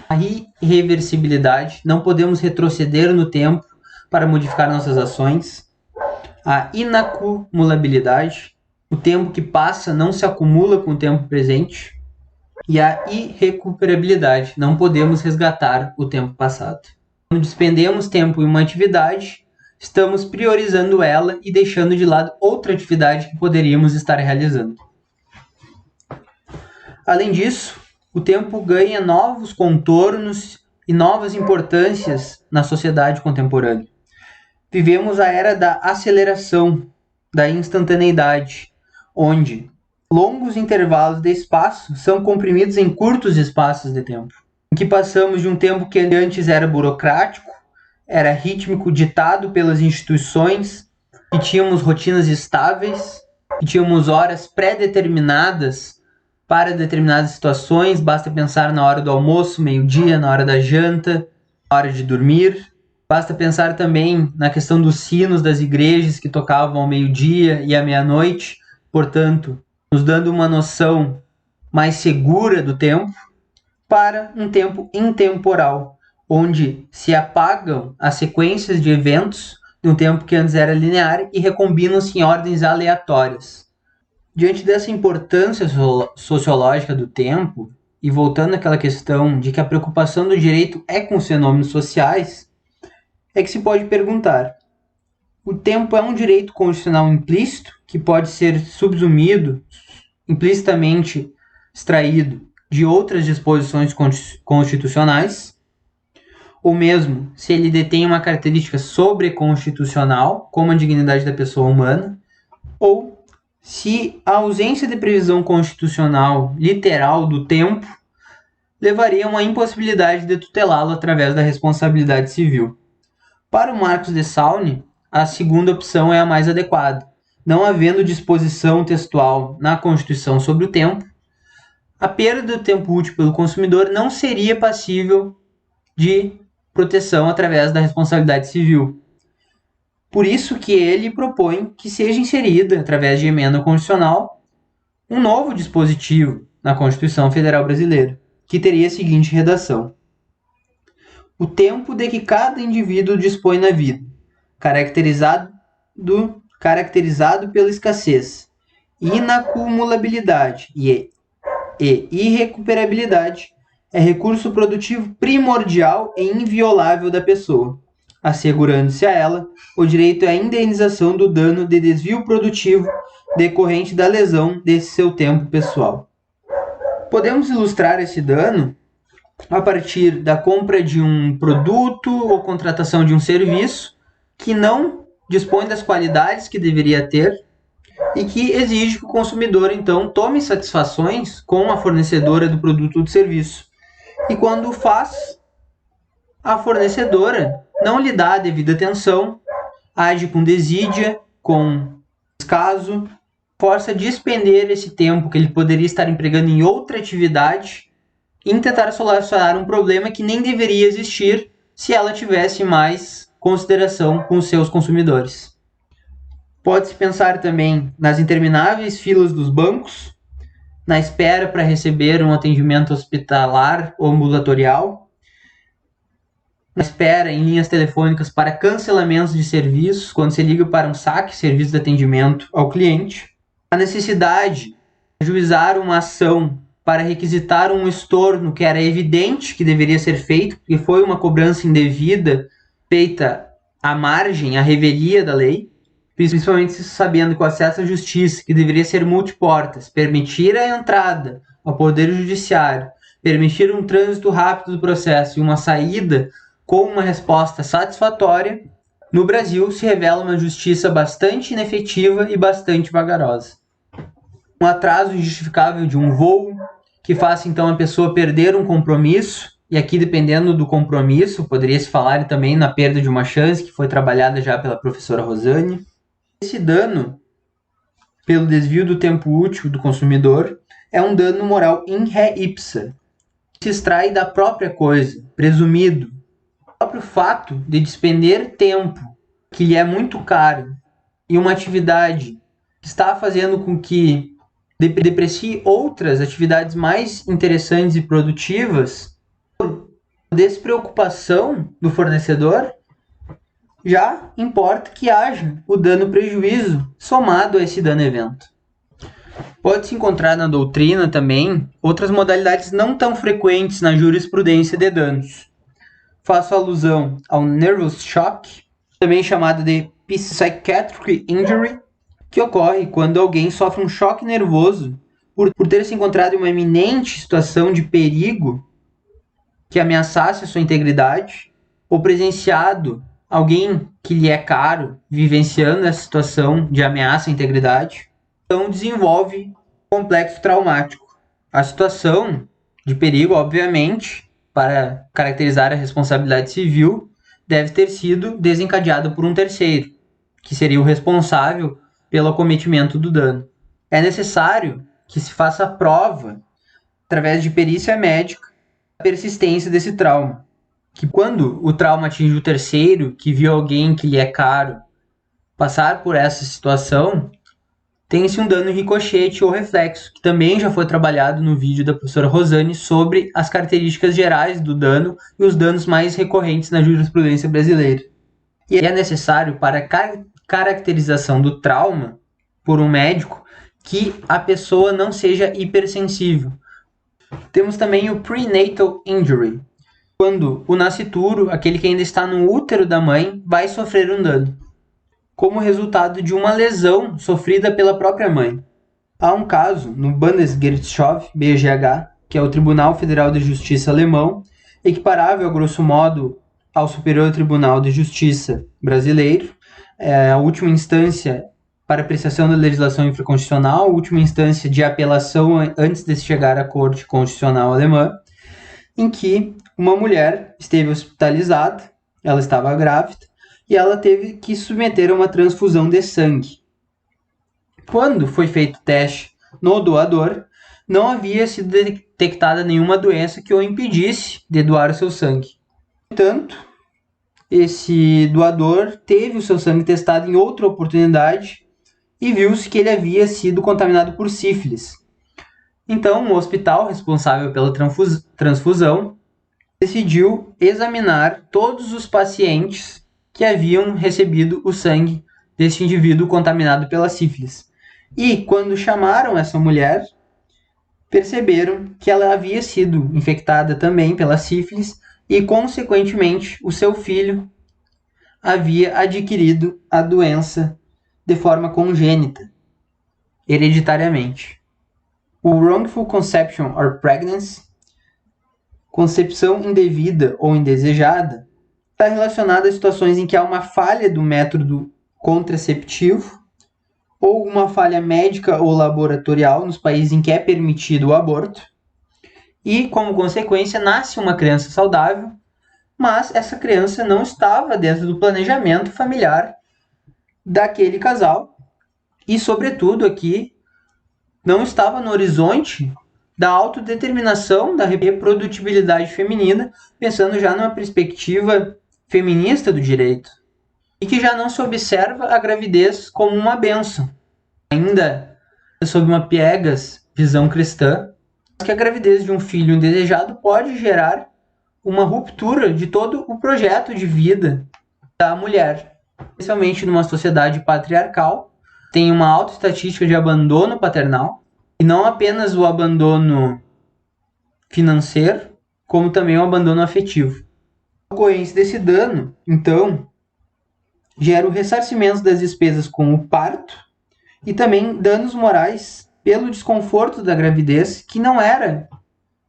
A irreversibilidade, não podemos retroceder no tempo para modificar nossas ações. A inacumulabilidade, o tempo que passa não se acumula com o tempo presente. E a irrecuperabilidade, não podemos resgatar o tempo passado. Quando despendemos tempo em uma atividade, estamos priorizando ela e deixando de lado outra atividade que poderíamos estar realizando. Além disso, o tempo ganha novos contornos e novas importâncias na sociedade contemporânea. Vivemos a era da aceleração, da instantaneidade, onde longos intervalos de espaço são comprimidos em curtos espaços de tempo, em que passamos de um tempo que antes era burocrático, era rítmico, ditado pelas instituições, que tínhamos rotinas estáveis, que tínhamos horas pré-determinadas para determinadas situações, basta pensar na hora do almoço, meio-dia, na hora da janta, na hora de dormir. Basta pensar também na questão dos sinos das igrejas que tocavam ao meio-dia e à meia-noite, portanto, nos dando uma noção mais segura do tempo, para um tempo intemporal, onde se apagam as sequências de eventos de um tempo que antes era linear e recombinam-se em ordens aleatórias. Diante dessa importância sociológica do tempo, e voltando àquela questão de que a preocupação do direito é com os fenômenos sociais, é que se pode perguntar: o tempo é um direito constitucional implícito que pode ser subsumido, implicitamente extraído de outras disposições constitucionais, ou mesmo se ele detém uma característica sobreconstitucional, como a dignidade da pessoa humana, ou se a ausência de previsão constitucional literal do tempo levaria a uma impossibilidade de tutelá-lo através da responsabilidade civil. Para o Marcos de Saulnes, a segunda opção é a mais adequada. Não havendo disposição textual na Constituição sobre o tempo, a perda do tempo útil pelo consumidor não seria passível de proteção através da responsabilidade civil. Por isso que ele propõe que seja inserida, através de emenda constitucional, um novo dispositivo na Constituição Federal Brasileira, que teria a seguinte redação: o tempo de que cada indivíduo dispõe na vida, caracterizado pela escassez, inacumulabilidade e irrecuperabilidade, é recurso produtivo primordial e inviolável da pessoa, assegurando-se a ela o direito à indenização do dano de desvio produtivo decorrente da lesão desse seu tempo pessoal. Podemos ilustrar esse dano a partir da compra de um produto ou contratação de um serviço que não dispõe das qualidades que deveria ter e que exige que o consumidor, então, tome satisfações com a fornecedora do produto ou do serviço. E quando o faz, a fornecedora não lhe dá a devida atenção, age com desídia, com descaso, força a despender esse tempo que ele poderia estar empregando em outra atividade em tentar solucionar um problema que nem deveria existir se ela tivesse mais consideração com os seus consumidores. Pode-se pensar também nas intermináveis filas dos bancos, na espera para receber um atendimento hospitalar ou ambulatorial, na espera em linhas telefônicas para cancelamentos de serviços, quando se liga para um saque, serviço de atendimento ao cliente, a necessidade de ajuizar uma ação para requisitar um estorno que era evidente que deveria ser feito, porque foi uma cobrança indevida feita à margem, à revelia da lei, principalmente sabendo que o acesso à justiça, que deveria ser multiportas, permitir a entrada ao Poder Judiciário, permitir um trânsito rápido do processo e uma saída com uma resposta satisfatória, no Brasil se revela uma justiça bastante inefetiva e bastante vagarosa. Um atraso injustificável de um voo, que faça então a pessoa perder um compromisso, e aqui dependendo do compromisso, poderia se falar também na perda de uma chance, que foi trabalhada já pela professora Rosane. Esse dano, pelo desvio do tempo útil do consumidor, é um dano moral in re ipsa, que se extrai da própria coisa, presumido. O próprio fato de despender tempo, que lhe é muito caro, e uma atividade que está fazendo com que deprecie outras atividades mais interessantes e produtivas, por despreocupação do fornecedor, já importa que haja o dano-prejuízo somado a esse dano-evento. Pode-se encontrar na doutrina também outras modalidades não tão frequentes na jurisprudência de danos. Faço alusão ao nervous shock, também chamado de psychiatric injury, que ocorre quando alguém sofre um choque nervoso por ter se encontrado em uma iminente situação de perigo que ameaçasse a sua integridade, ou presenciado alguém que lhe é caro vivenciando essa situação de ameaça à integridade, então desenvolve complexo traumático. A situação de perigo, obviamente, para caracterizar a responsabilidade civil, deve ter sido desencadeada por um terceiro, que seria o responsável pelo acometimento do dano. É necessário que se faça a prova, através de perícia médica, da persistência desse trauma. Que quando o trauma atinge o terceiro, que viu alguém que lhe é caro passar por essa situação, tem-se um dano ricochete ou reflexo, que também já foi trabalhado no vídeo da professora Rosane sobre as características gerais do dano e os danos mais recorrentes na jurisprudência brasileira. E é necessário para a caracterização do trauma por um médico que a pessoa não seja hipersensível. Temos também o prenatal injury, quando o nascituro, aquele que ainda está no útero da mãe, vai sofrer um dano, como resultado de uma lesão sofrida pela própria mãe. Há um caso no Bundesgerichtshof, BGH, que é o Tribunal Federal de Justiça alemão, equiparável, a grosso modo, ao Superior Tribunal de Justiça brasileiro, a última instância para apreciação da legislação infraconstitucional, a última instância de apelação antes de chegar à Corte Constitucional Alemã, em que uma mulher esteve hospitalizada, ela estava grávida, e ela teve que submeter a uma transfusão de sangue. Quando foi feito o teste no doador, não havia sido detectada nenhuma doença que o impedisse de doar o seu sangue. No entanto, esse doador teve o seu sangue testado em outra oportunidade e viu-se que ele havia sido contaminado por sífilis. Então, o hospital responsável pela transfusão decidiu examinar todos os pacientes que haviam recebido o sangue deste indivíduo contaminado pela sífilis. E, quando chamaram essa mulher, perceberam que ela havia sido infectada também pela sífilis e, consequentemente, o seu filho havia adquirido a doença de forma congênita, hereditariamente. O wrongful conception or pregnancy, concepção indevida ou indesejada, está relacionada a situações em que há uma falha do método contraceptivo ou uma falha médica ou laboratorial nos países em que é permitido o aborto e, como consequência, nasce uma criança saudável, mas essa criança não estava dentro do planejamento familiar daquele casal e, sobretudo, aqui não estava no horizonte da autodeterminação da reprodutibilidade feminina, pensando já numa perspectiva feminista do direito, e que já não se observa a gravidez como uma bênção, ainda sob uma piegas visão cristã, que a gravidez de um filho indesejado pode gerar uma ruptura de todo o projeto de vida da mulher, especialmente numa sociedade patriarcal. Tem uma alta estatística de abandono paternal, e não apenas o abandono financeiro, como também o abandono afetivo. A ocorrência desse dano, então, gera o ressarcimento das despesas com o parto e também danos morais pelo desconforto da gravidez, que não era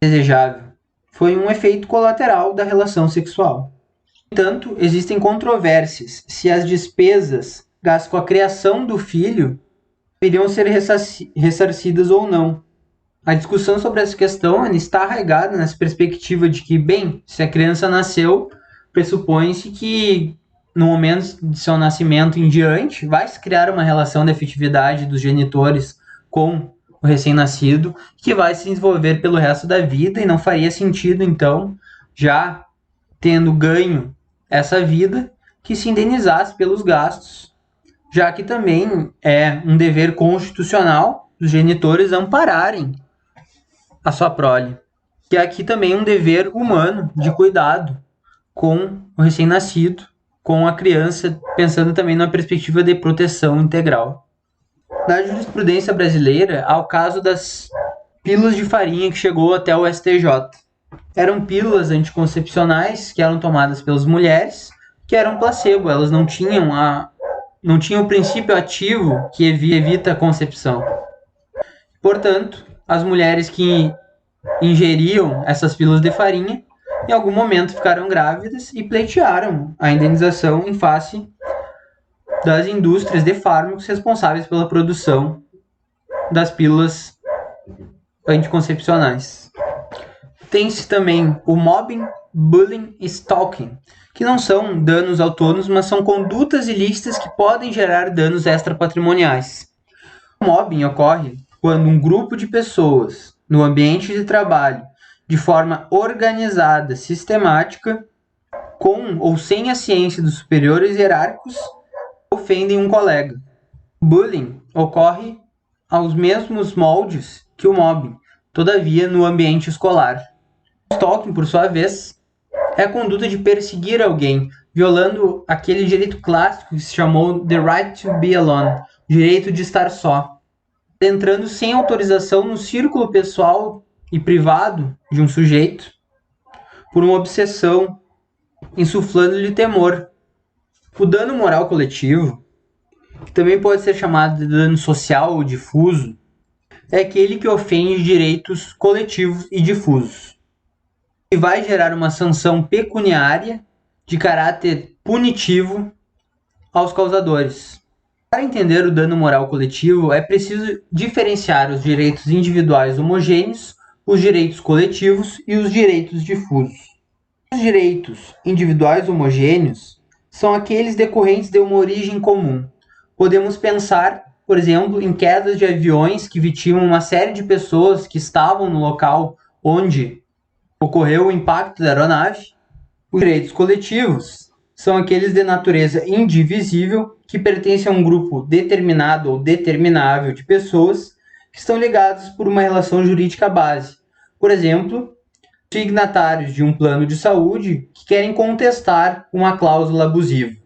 desejável. Foi um efeito colateral da relação sexual. No entanto, existem controvérsias se as despesas gastas com a criação do filho deveriam ser ressarcidas ou não. A discussão sobre essa questão está arraigada nessa perspectiva de que, bem, se a criança nasceu, pressupõe-se que no momento de seu nascimento em diante vai se criar uma relação de afetividade dos genitores com o recém-nascido, que vai se desenvolver pelo resto da vida, e não faria sentido, então, já tendo ganho essa vida, que se indenizasse pelos gastos, já que também é um dever constitucional dos genitores ampararem a sua prole. Que é aqui também um dever humano de cuidado com o recém-nascido, com a criança, pensando também numa perspectiva de proteção integral. Na jurisprudência brasileira, há o caso das pílulas de farinha que chegou até o STJ. Eram pílulas anticoncepcionais que eram tomadas pelas mulheres, que eram placebo, elas não tinham o princípio ativo que evita a concepção. Portanto, as mulheres que ingeriam essas pílulas de farinha, em algum momento ficaram grávidas e pleitearam a indenização em face das indústrias de fármacos responsáveis pela produção das pílulas anticoncepcionais. Tem-se também o mobbing, bullying e stalking, que não são danos autônomos, mas são condutas ilícitas que podem gerar danos extrapatrimoniais. O mobbing ocorre quando um grupo de pessoas no ambiente de trabalho, de forma organizada, sistemática, com ou sem a ciência dos superiores hierárquicos, ofendem um colega. O bullying ocorre aos mesmos moldes que o mobbing, todavia no ambiente escolar. O stalking, por sua vez, é a conduta de perseguir alguém, violando aquele direito clássico que se chamou The Right to be Alone, direito de estar só, entrando sem autorização no círculo pessoal e privado de um sujeito, por uma obsessão, insuflando-lhe temor. O dano moral coletivo, que também pode ser chamado de dano social ou difuso, é aquele que ofende direitos coletivos e difusos, e vai gerar uma sanção pecuniária de caráter punitivo aos causadores. Para entender o dano moral coletivo, é preciso diferenciar os direitos individuais homogêneos, os direitos coletivos e os direitos difusos. Os direitos individuais homogêneos são aqueles decorrentes de uma origem comum. Podemos pensar, por exemplo, em quedas de aviões que vitimam uma série de pessoas que estavam no local onde ocorreu o impacto da aeronave. Os direitos coletivos são aqueles de natureza indivisível que pertencem a um grupo determinado ou determinável de pessoas que estão ligadas por uma relação jurídica base. Por exemplo, signatários de um plano de saúde que querem contestar uma cláusula abusiva.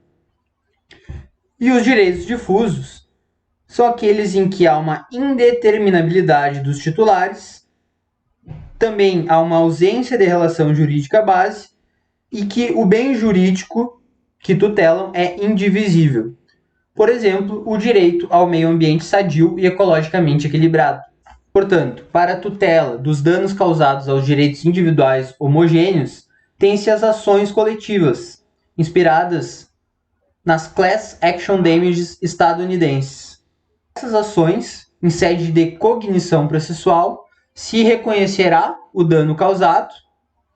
E os direitos difusos são aqueles em que há uma indeterminabilidade dos titulares, também há uma ausência de relação jurídica base e que o bem jurídico que tutelam é indivisível. Por exemplo, o direito ao meio ambiente sadio e ecologicamente equilibrado. Portanto, para a tutela dos danos causados aos direitos individuais homogêneos, tem-se as ações coletivas, inspiradas nas Class Action Damages estadunidenses. Essas ações, em sede de cognição processual, se reconhecerá o dano causado,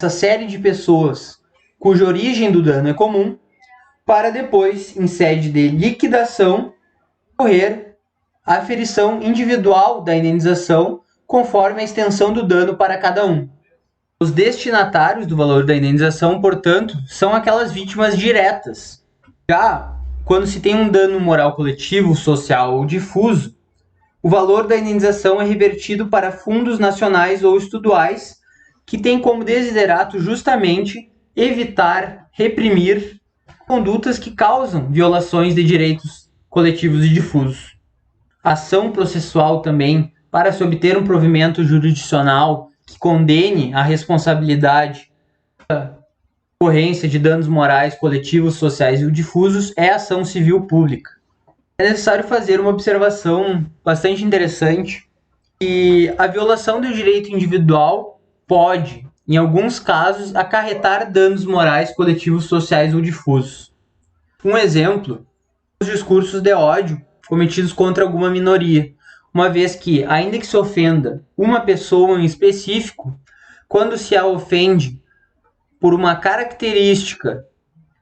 essa série de pessoas cuja origem do dano é comum, para depois, em sede de liquidação, ocorrer a aferição individual da indenização conforme a extensão do dano para cada um. Os destinatários do valor da indenização, portanto, são aquelas vítimas diretas. Já quando se tem um dano moral coletivo, social ou difuso, o valor da indenização é revertido para fundos nacionais ou estaduais, que têm como desiderato justamente evitar, reprimir condutas que causam violações de direitos coletivos e difusos. Ação processual também, para se obter um provimento jurisdicional que condene a responsabilidade da ocorrência de danos morais, coletivos, sociais e difusos, é ação civil pública. É necessário fazer uma observação bastante interessante, que a violação do direito individual pode, em alguns casos, acarretar danos morais, coletivos, sociais ou difusos. Um exemplo, os discursos de ódio cometidos contra alguma minoria, uma vez que, ainda que se ofenda uma pessoa em específico, quando se a ofende por uma característica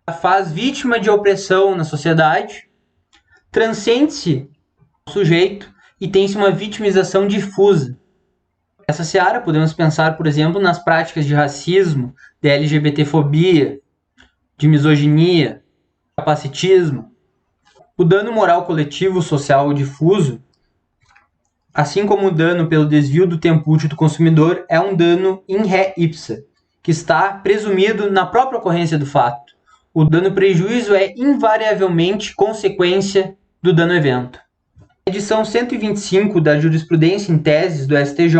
que a faz vítima de opressão na sociedade, transcende-se o sujeito e tem-se uma vitimização difusa. Nessa seara, podemos pensar, por exemplo, nas práticas de racismo, de LGBTfobia, de misoginia, capacitismo. O dano moral coletivo, social ou difuso, assim como o dano pelo desvio do tempo útil do consumidor, é um dano in re ipsa, que está presumido na própria ocorrência do fato. O dano-prejuízo é invariavelmente consequência do dano-evento. Na edição 125 da Jurisprudência em Teses do STJ,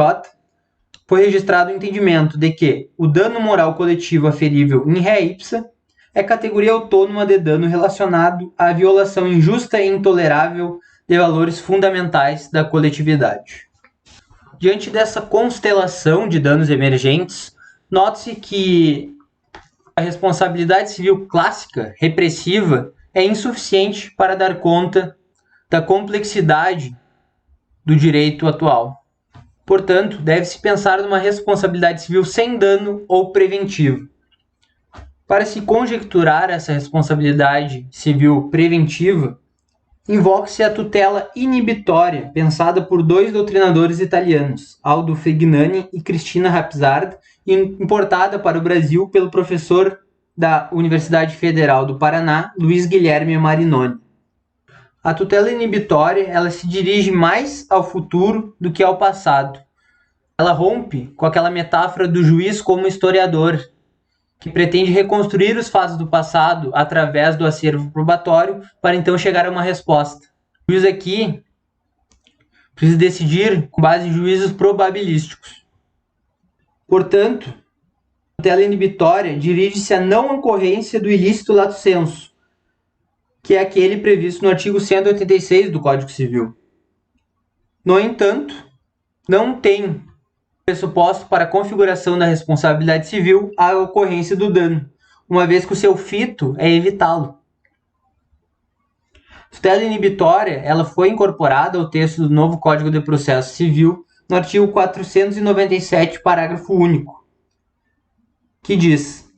foi registrado o entendimento de que o dano moral coletivo aferível in re ipsa é categoria autônoma de dano relacionado à violação injusta e intolerável de valores fundamentais da coletividade. Diante dessa constelação de danos emergentes, note-se que a responsabilidade civil clássica, repressiva, é insuficiente para dar conta da complexidade do direito atual. Portanto, deve-se pensar numa responsabilidade civil sem dano ou preventiva. Para se conjecturar essa responsabilidade civil preventiva, invoca-se a tutela inibitória, pensada por dois doutrinadores italianos, Aldo Fignani e Cristina Rapsard, e importada para o Brasil pelo professor da Universidade Federal do Paraná, Luiz Guilherme Marinoni. A tutela inibitória, ela se dirige mais ao futuro do que ao passado. Ela rompe com aquela metáfora do juiz como historiador, que pretende reconstruir os fatos do passado através do acervo probatório para então chegar a uma resposta. O juiz aqui precisa decidir com base em juízos probabilísticos. Portanto, a tutela inibitória dirige-se à não ocorrência do ilícito lato sensu, que é aquele previsto no artigo 186 do Código Civil. No entanto, não tem pressuposto para a configuração da responsabilidade civil a ocorrência do dano, uma vez que o seu fito é evitá-lo. A tutela inibitória, ela foi incorporada ao texto do novo Código de Processo Civil no artigo 497, parágrafo único, que diz: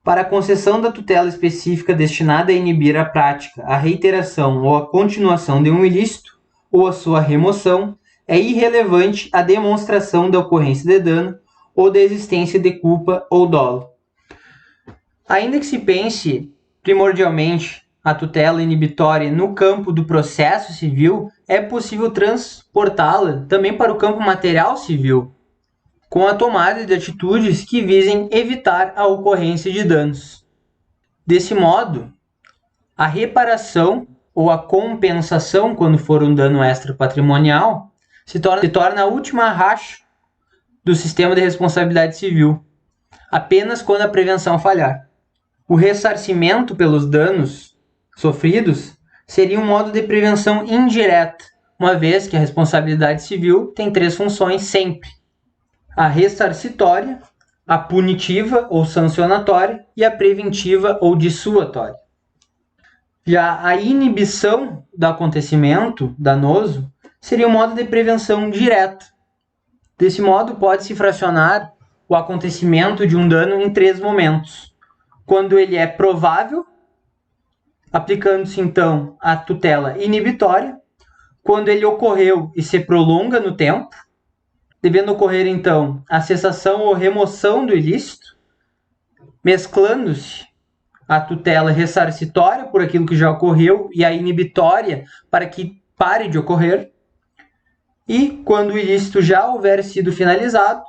para a concessão da tutela específica destinada a inibir a prática, a reiteração ou a continuação de um ilícito ou a sua remoção, é irrelevante a demonstração da ocorrência de dano ou da existência de culpa ou dolo. Ainda que se pense primordialmente a tutela inibitória no campo do processo civil, é possível transportá-la também para o campo material civil, com a tomada de atitudes que visem evitar a ocorrência de danos. Desse modo, a reparação ou a compensação, quando for um dano extrapatrimonial, se torna a última racha do sistema de responsabilidade civil, apenas quando a prevenção falhar. O ressarcimento pelos danos sofridos seria um modo de prevenção indireta, uma vez que a responsabilidade civil tem três funções sempre: a ressarcitória, a punitiva ou sancionatória e a preventiva ou dissuatória. Já a inibição do acontecimento danoso seria um modo de prevenção direta. Desse modo, pode-se fracionar o acontecimento de um dano em três momentos: quando ele é provável, aplicando-se então a tutela inibitória; quando ele ocorreu e se prolonga no tempo, devendo ocorrer então a cessação ou remoção do ilícito, mesclando-se a tutela ressarcitória por aquilo que já ocorreu e a inibitória para que pare de ocorrer; E quando o ilícito já houver sido finalizado,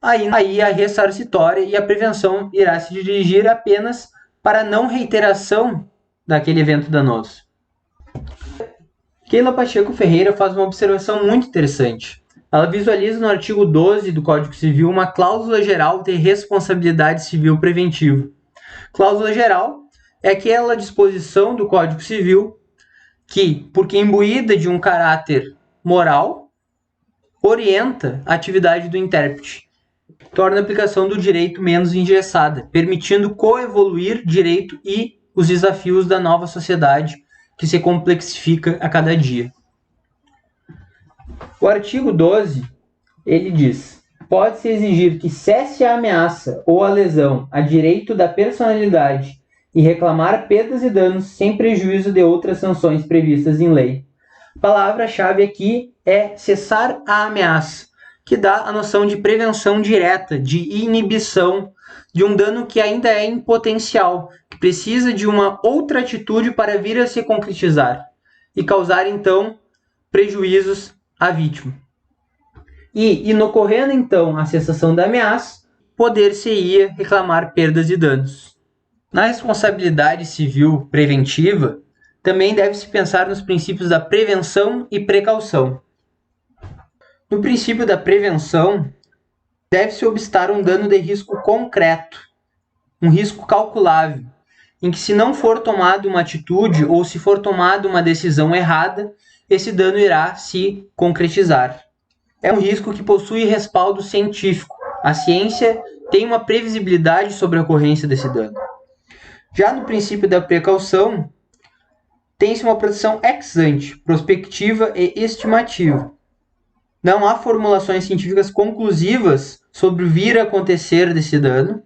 aí a ressarcitória e a prevenção irá se dirigir apenas para a não reiteração daquele evento danoso. Keila Pacheco Ferreira faz uma observação muito interessante. Ela visualiza no artigo 12 do Código Civil uma cláusula geral de responsabilidade civil preventiva. Cláusula geral é aquela disposição do Código Civil que, porque imbuída de um caráter moral, orienta a atividade do intérprete, torna a aplicação do direito menos engessada, permitindo coevoluir direito e os desafios da nova sociedade que se complexifica a cada dia. O artigo 12, ele diz: pode-se exigir que cesse a ameaça ou a lesão a direito da personalidade e reclamar perdas e danos sem prejuízo de outras sanções previstas em lei. A palavra-chave aqui é cessar a ameaça, que dá a noção de prevenção direta, de inibição de um dano que ainda é em potencial, que precisa de uma outra atitude para vir a se concretizar e causar, então, prejuízos à vítima. E, inocorrendo, então, a cessação da ameaça, poder-se-ia reclamar perdas e danos. Na responsabilidade civil preventiva, também deve-se pensar nos princípios da prevenção e precaução. No princípio da prevenção, deve-se obstar um dano de risco concreto, um risco calculável, em que se não for tomada uma atitude ou se for tomada uma decisão errada, esse dano irá se concretizar. É um risco que possui respaldo científico. A ciência tem uma previsibilidade sobre a ocorrência desse dano. Já no princípio da precaução, tem-se uma proteção ex ante, prospectiva e estimativa. Não há formulações científicas conclusivas sobre o vir a acontecer desse dano,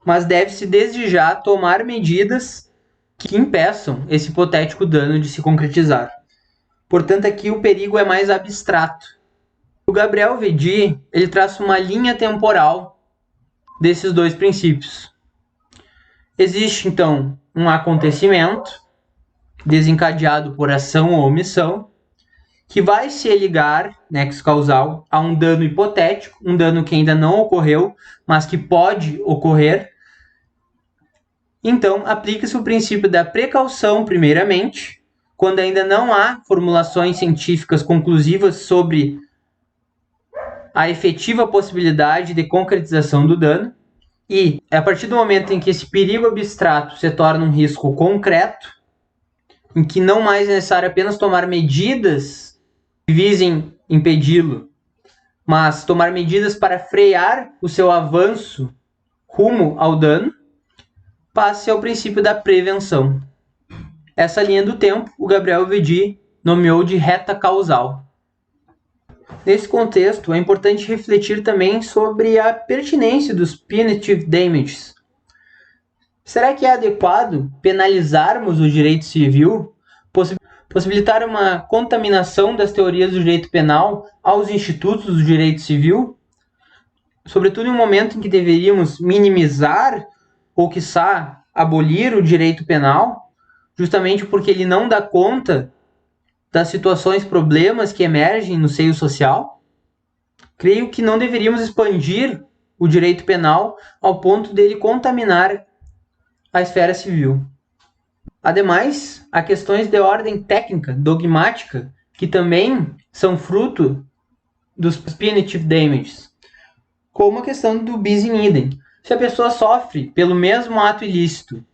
mas deve-se desde já tomar medidas que impeçam esse hipotético dano de se concretizar. Portanto, aqui o perigo é mais abstrato. O Gabriel Vedi, ele traça uma linha temporal desses dois princípios. Existe, então, um acontecimento desencadeado por ação ou omissão, que vai se ligar, nexo causal, a um dano hipotético, um dano que ainda não ocorreu, mas que pode ocorrer. Então, aplica-se o princípio da precaução, primeiramente, quando ainda não há formulações científicas conclusivas sobre a efetiva possibilidade de concretização do dano, e a partir do momento em que esse perigo abstrato se torna um risco concreto, em que não mais é necessário apenas tomar medidas que visem impedi-lo, mas tomar medidas para frear o seu avanço rumo ao dano, passe ao princípio da prevenção. Essa linha do tempo, o Gabriel Vedi nomeou de reta causal. Nesse contexto, é importante refletir também sobre a pertinência dos punitive damages. Será que é adequado penalizarmos o direito civil, possibilitar uma contaminação das teorias do direito penal aos institutos do direito civil? Sobretudo em um momento em que deveríamos minimizar ou, quiçá, abolir o direito penal, justamente porque ele não dá conta das situações, problemas que emergem no seio social? Creio que não deveríamos expandir o direito penal ao ponto dele contaminar a esfera civil. Ademais, há questões de ordem técnica, dogmática, que também são fruto dos punitive damages, como a questão do bis in idem. Se a pessoa sofre, pelo mesmo ato ilícito,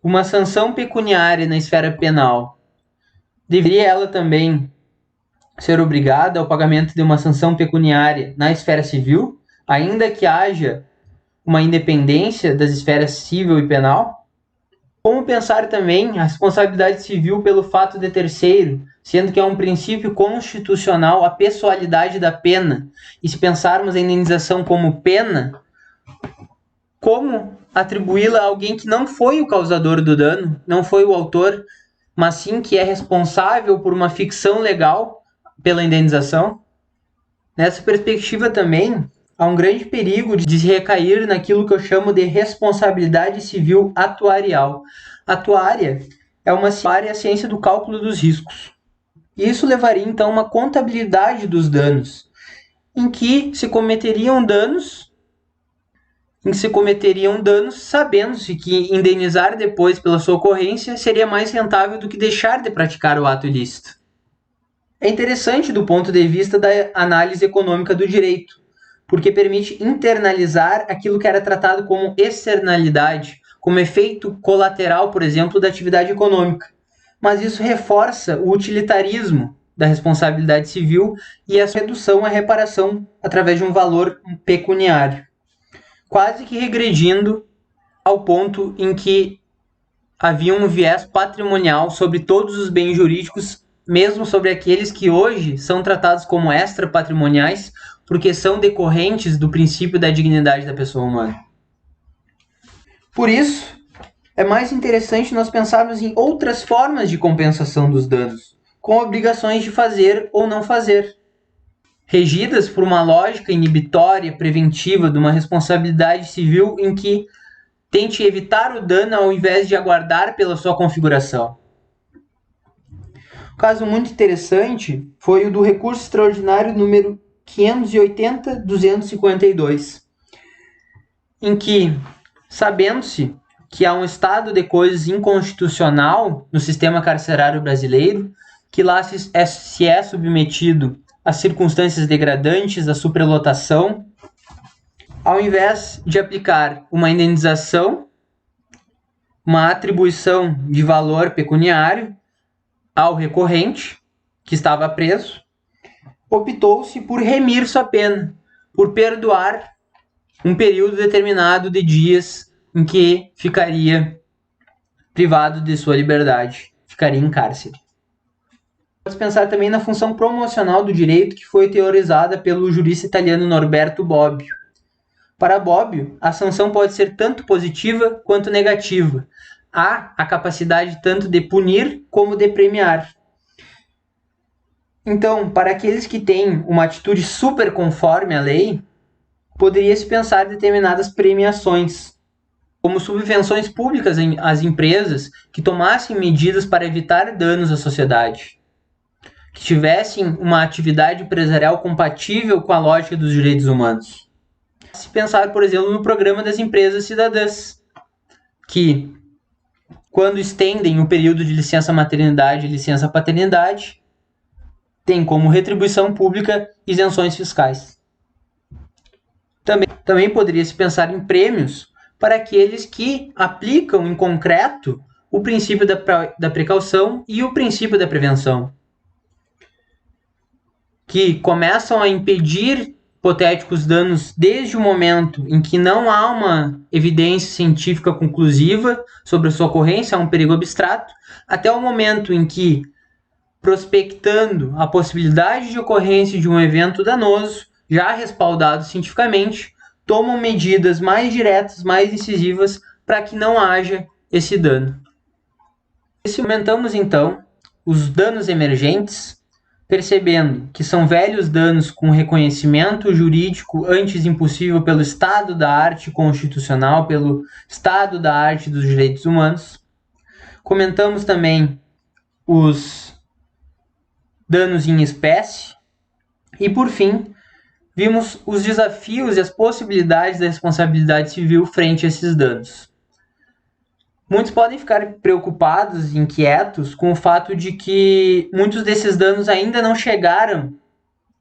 uma sanção pecuniária na esfera penal, deveria ela também ser obrigada ao pagamento de uma sanção pecuniária na esfera civil, ainda que haja uma independência das esferas civil e penal? Como pensar também a responsabilidade civil pelo fato de terceiro, sendo que é um princípio constitucional a pessoalidade da pena, e se pensarmos a indenização como pena, como atribuí-la a alguém que não foi o causador do dano, não foi o autor, mas sim que é responsável por uma ficção legal pela indenização? Nessa perspectiva também, há um grande perigo de se recair naquilo que eu chamo de responsabilidade civil atuarial. Atuária é uma ciência do cálculo dos riscos. E isso levaria então a uma contabilidade dos danos, em que se cometeriam danos, sabendo-se que indenizar depois pela sua ocorrência seria mais rentável do que deixar de praticar o ato ilícito. É interessante do ponto de vista da análise econômica do direito, porque permite internalizar aquilo que era tratado como externalidade, como efeito colateral, por exemplo, da atividade econômica. Mas isso reforça o utilitarismo da responsabilidade civil e a redução à reparação através de um valor pecuniário, quase que regredindo ao ponto em que havia um viés patrimonial sobre todos os bens jurídicos, mesmo sobre aqueles que hoje são tratados como extrapatrimoniais, porque são decorrentes do princípio da dignidade da pessoa humana. Por isso, é mais interessante nós pensarmos em outras formas de compensação dos danos, com obrigações de fazer ou não fazer, regidas por uma lógica inibitória preventiva de uma responsabilidade civil em que tente evitar o dano ao invés de aguardar pela sua configuração. Um caso muito interessante foi o do recurso extraordinário número 580-252, em que, sabendo-se que há um estado de coisas inconstitucional no sistema carcerário brasileiro, que lá se é submetido a circunstâncias degradantes, a superlotação, ao invés de aplicar uma indenização, uma atribuição de valor pecuniário ao recorrente, que estava preso, optou-se por remir sua pena, por perdoar um período determinado de dias em que ficaria privado de sua liberdade, ficaria em cárcere. Pode pensar também na função promocional do direito que foi teorizada pelo jurista italiano Norberto Bobbio. Para Bobbio, a sanção pode ser tanto positiva quanto negativa. Há a capacidade tanto de punir como de premiar. Então, para aqueles que têm uma atitude super conforme à lei, poderia-se pensar em determinadas premiações, como subvenções públicas às empresas que tomassem medidas para evitar danos à sociedade, que tivessem uma atividade empresarial compatível com a lógica dos direitos humanos. Se pensar, por exemplo, no programa das empresas cidadãs, que, quando estendem o período de licença maternidade e licença paternidade, tem como retribuição pública isenções fiscais. Também poderia se pensar em prêmios para aqueles que aplicam em concreto o princípio da precaução e o princípio da prevenção, que começam a impedir hipotéticos danos desde o momento em que não há uma evidência científica conclusiva sobre a sua ocorrência, há um perigo abstrato, até o momento em que, prospectando a possibilidade de ocorrência de um evento danoso, já respaldado cientificamente, tomam medidas mais diretas, mais incisivas, para que não haja esse dano. Comentamos então os danos emergentes, percebendo que são velhos danos com reconhecimento jurídico antes impossível pelo estado da arte constitucional, pelo estado da arte dos direitos humanos. Comentamos também os danos em espécie e, por fim, vimos os desafios e as possibilidades da responsabilidade civil frente a esses danos. Muitos podem ficar preocupados e inquietos com o fato de que muitos desses danos ainda não chegaram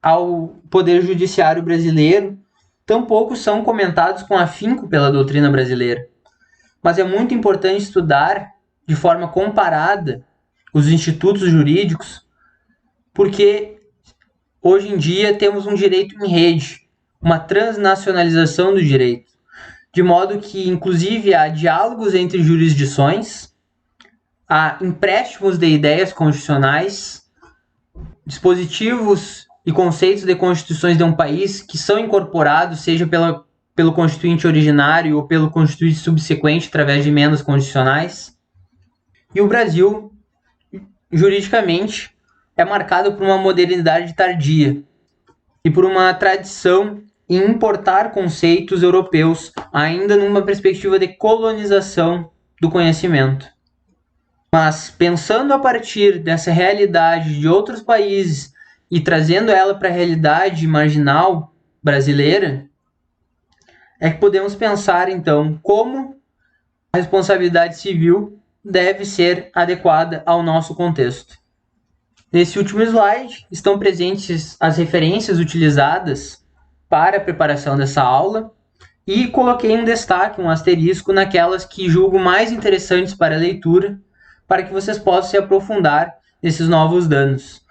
ao Poder Judiciário brasileiro, tampouco são comentados com afinco pela doutrina brasileira. Mas é muito importante estudar de forma comparada os institutos jurídicos, porque hoje em dia temos um direito em rede, uma transnacionalização do direito, de modo que, inclusive, há diálogos entre jurisdições, há empréstimos de ideias constitucionais, dispositivos e conceitos de constituições de um país que são incorporados, seja pelo constituinte originário ou pelo constituinte subsequente, através de emendas constitucionais. E o Brasil, juridicamente, é marcado por uma modernidade tardia e por uma tradição em importar conceitos europeus, ainda numa perspectiva de colonização do conhecimento. Mas pensando a partir dessa realidade de outros países e trazendo ela para a realidade marginal brasileira, é que podemos pensar então como a responsabilidade civil deve ser adequada ao nosso contexto. Nesse último slide estão presentes as referências utilizadas para a preparação dessa aula e coloquei um destaque, um asterisco, naquelas que julgo mais interessantes para a leitura, para que vocês possam se aprofundar nesses novos danos.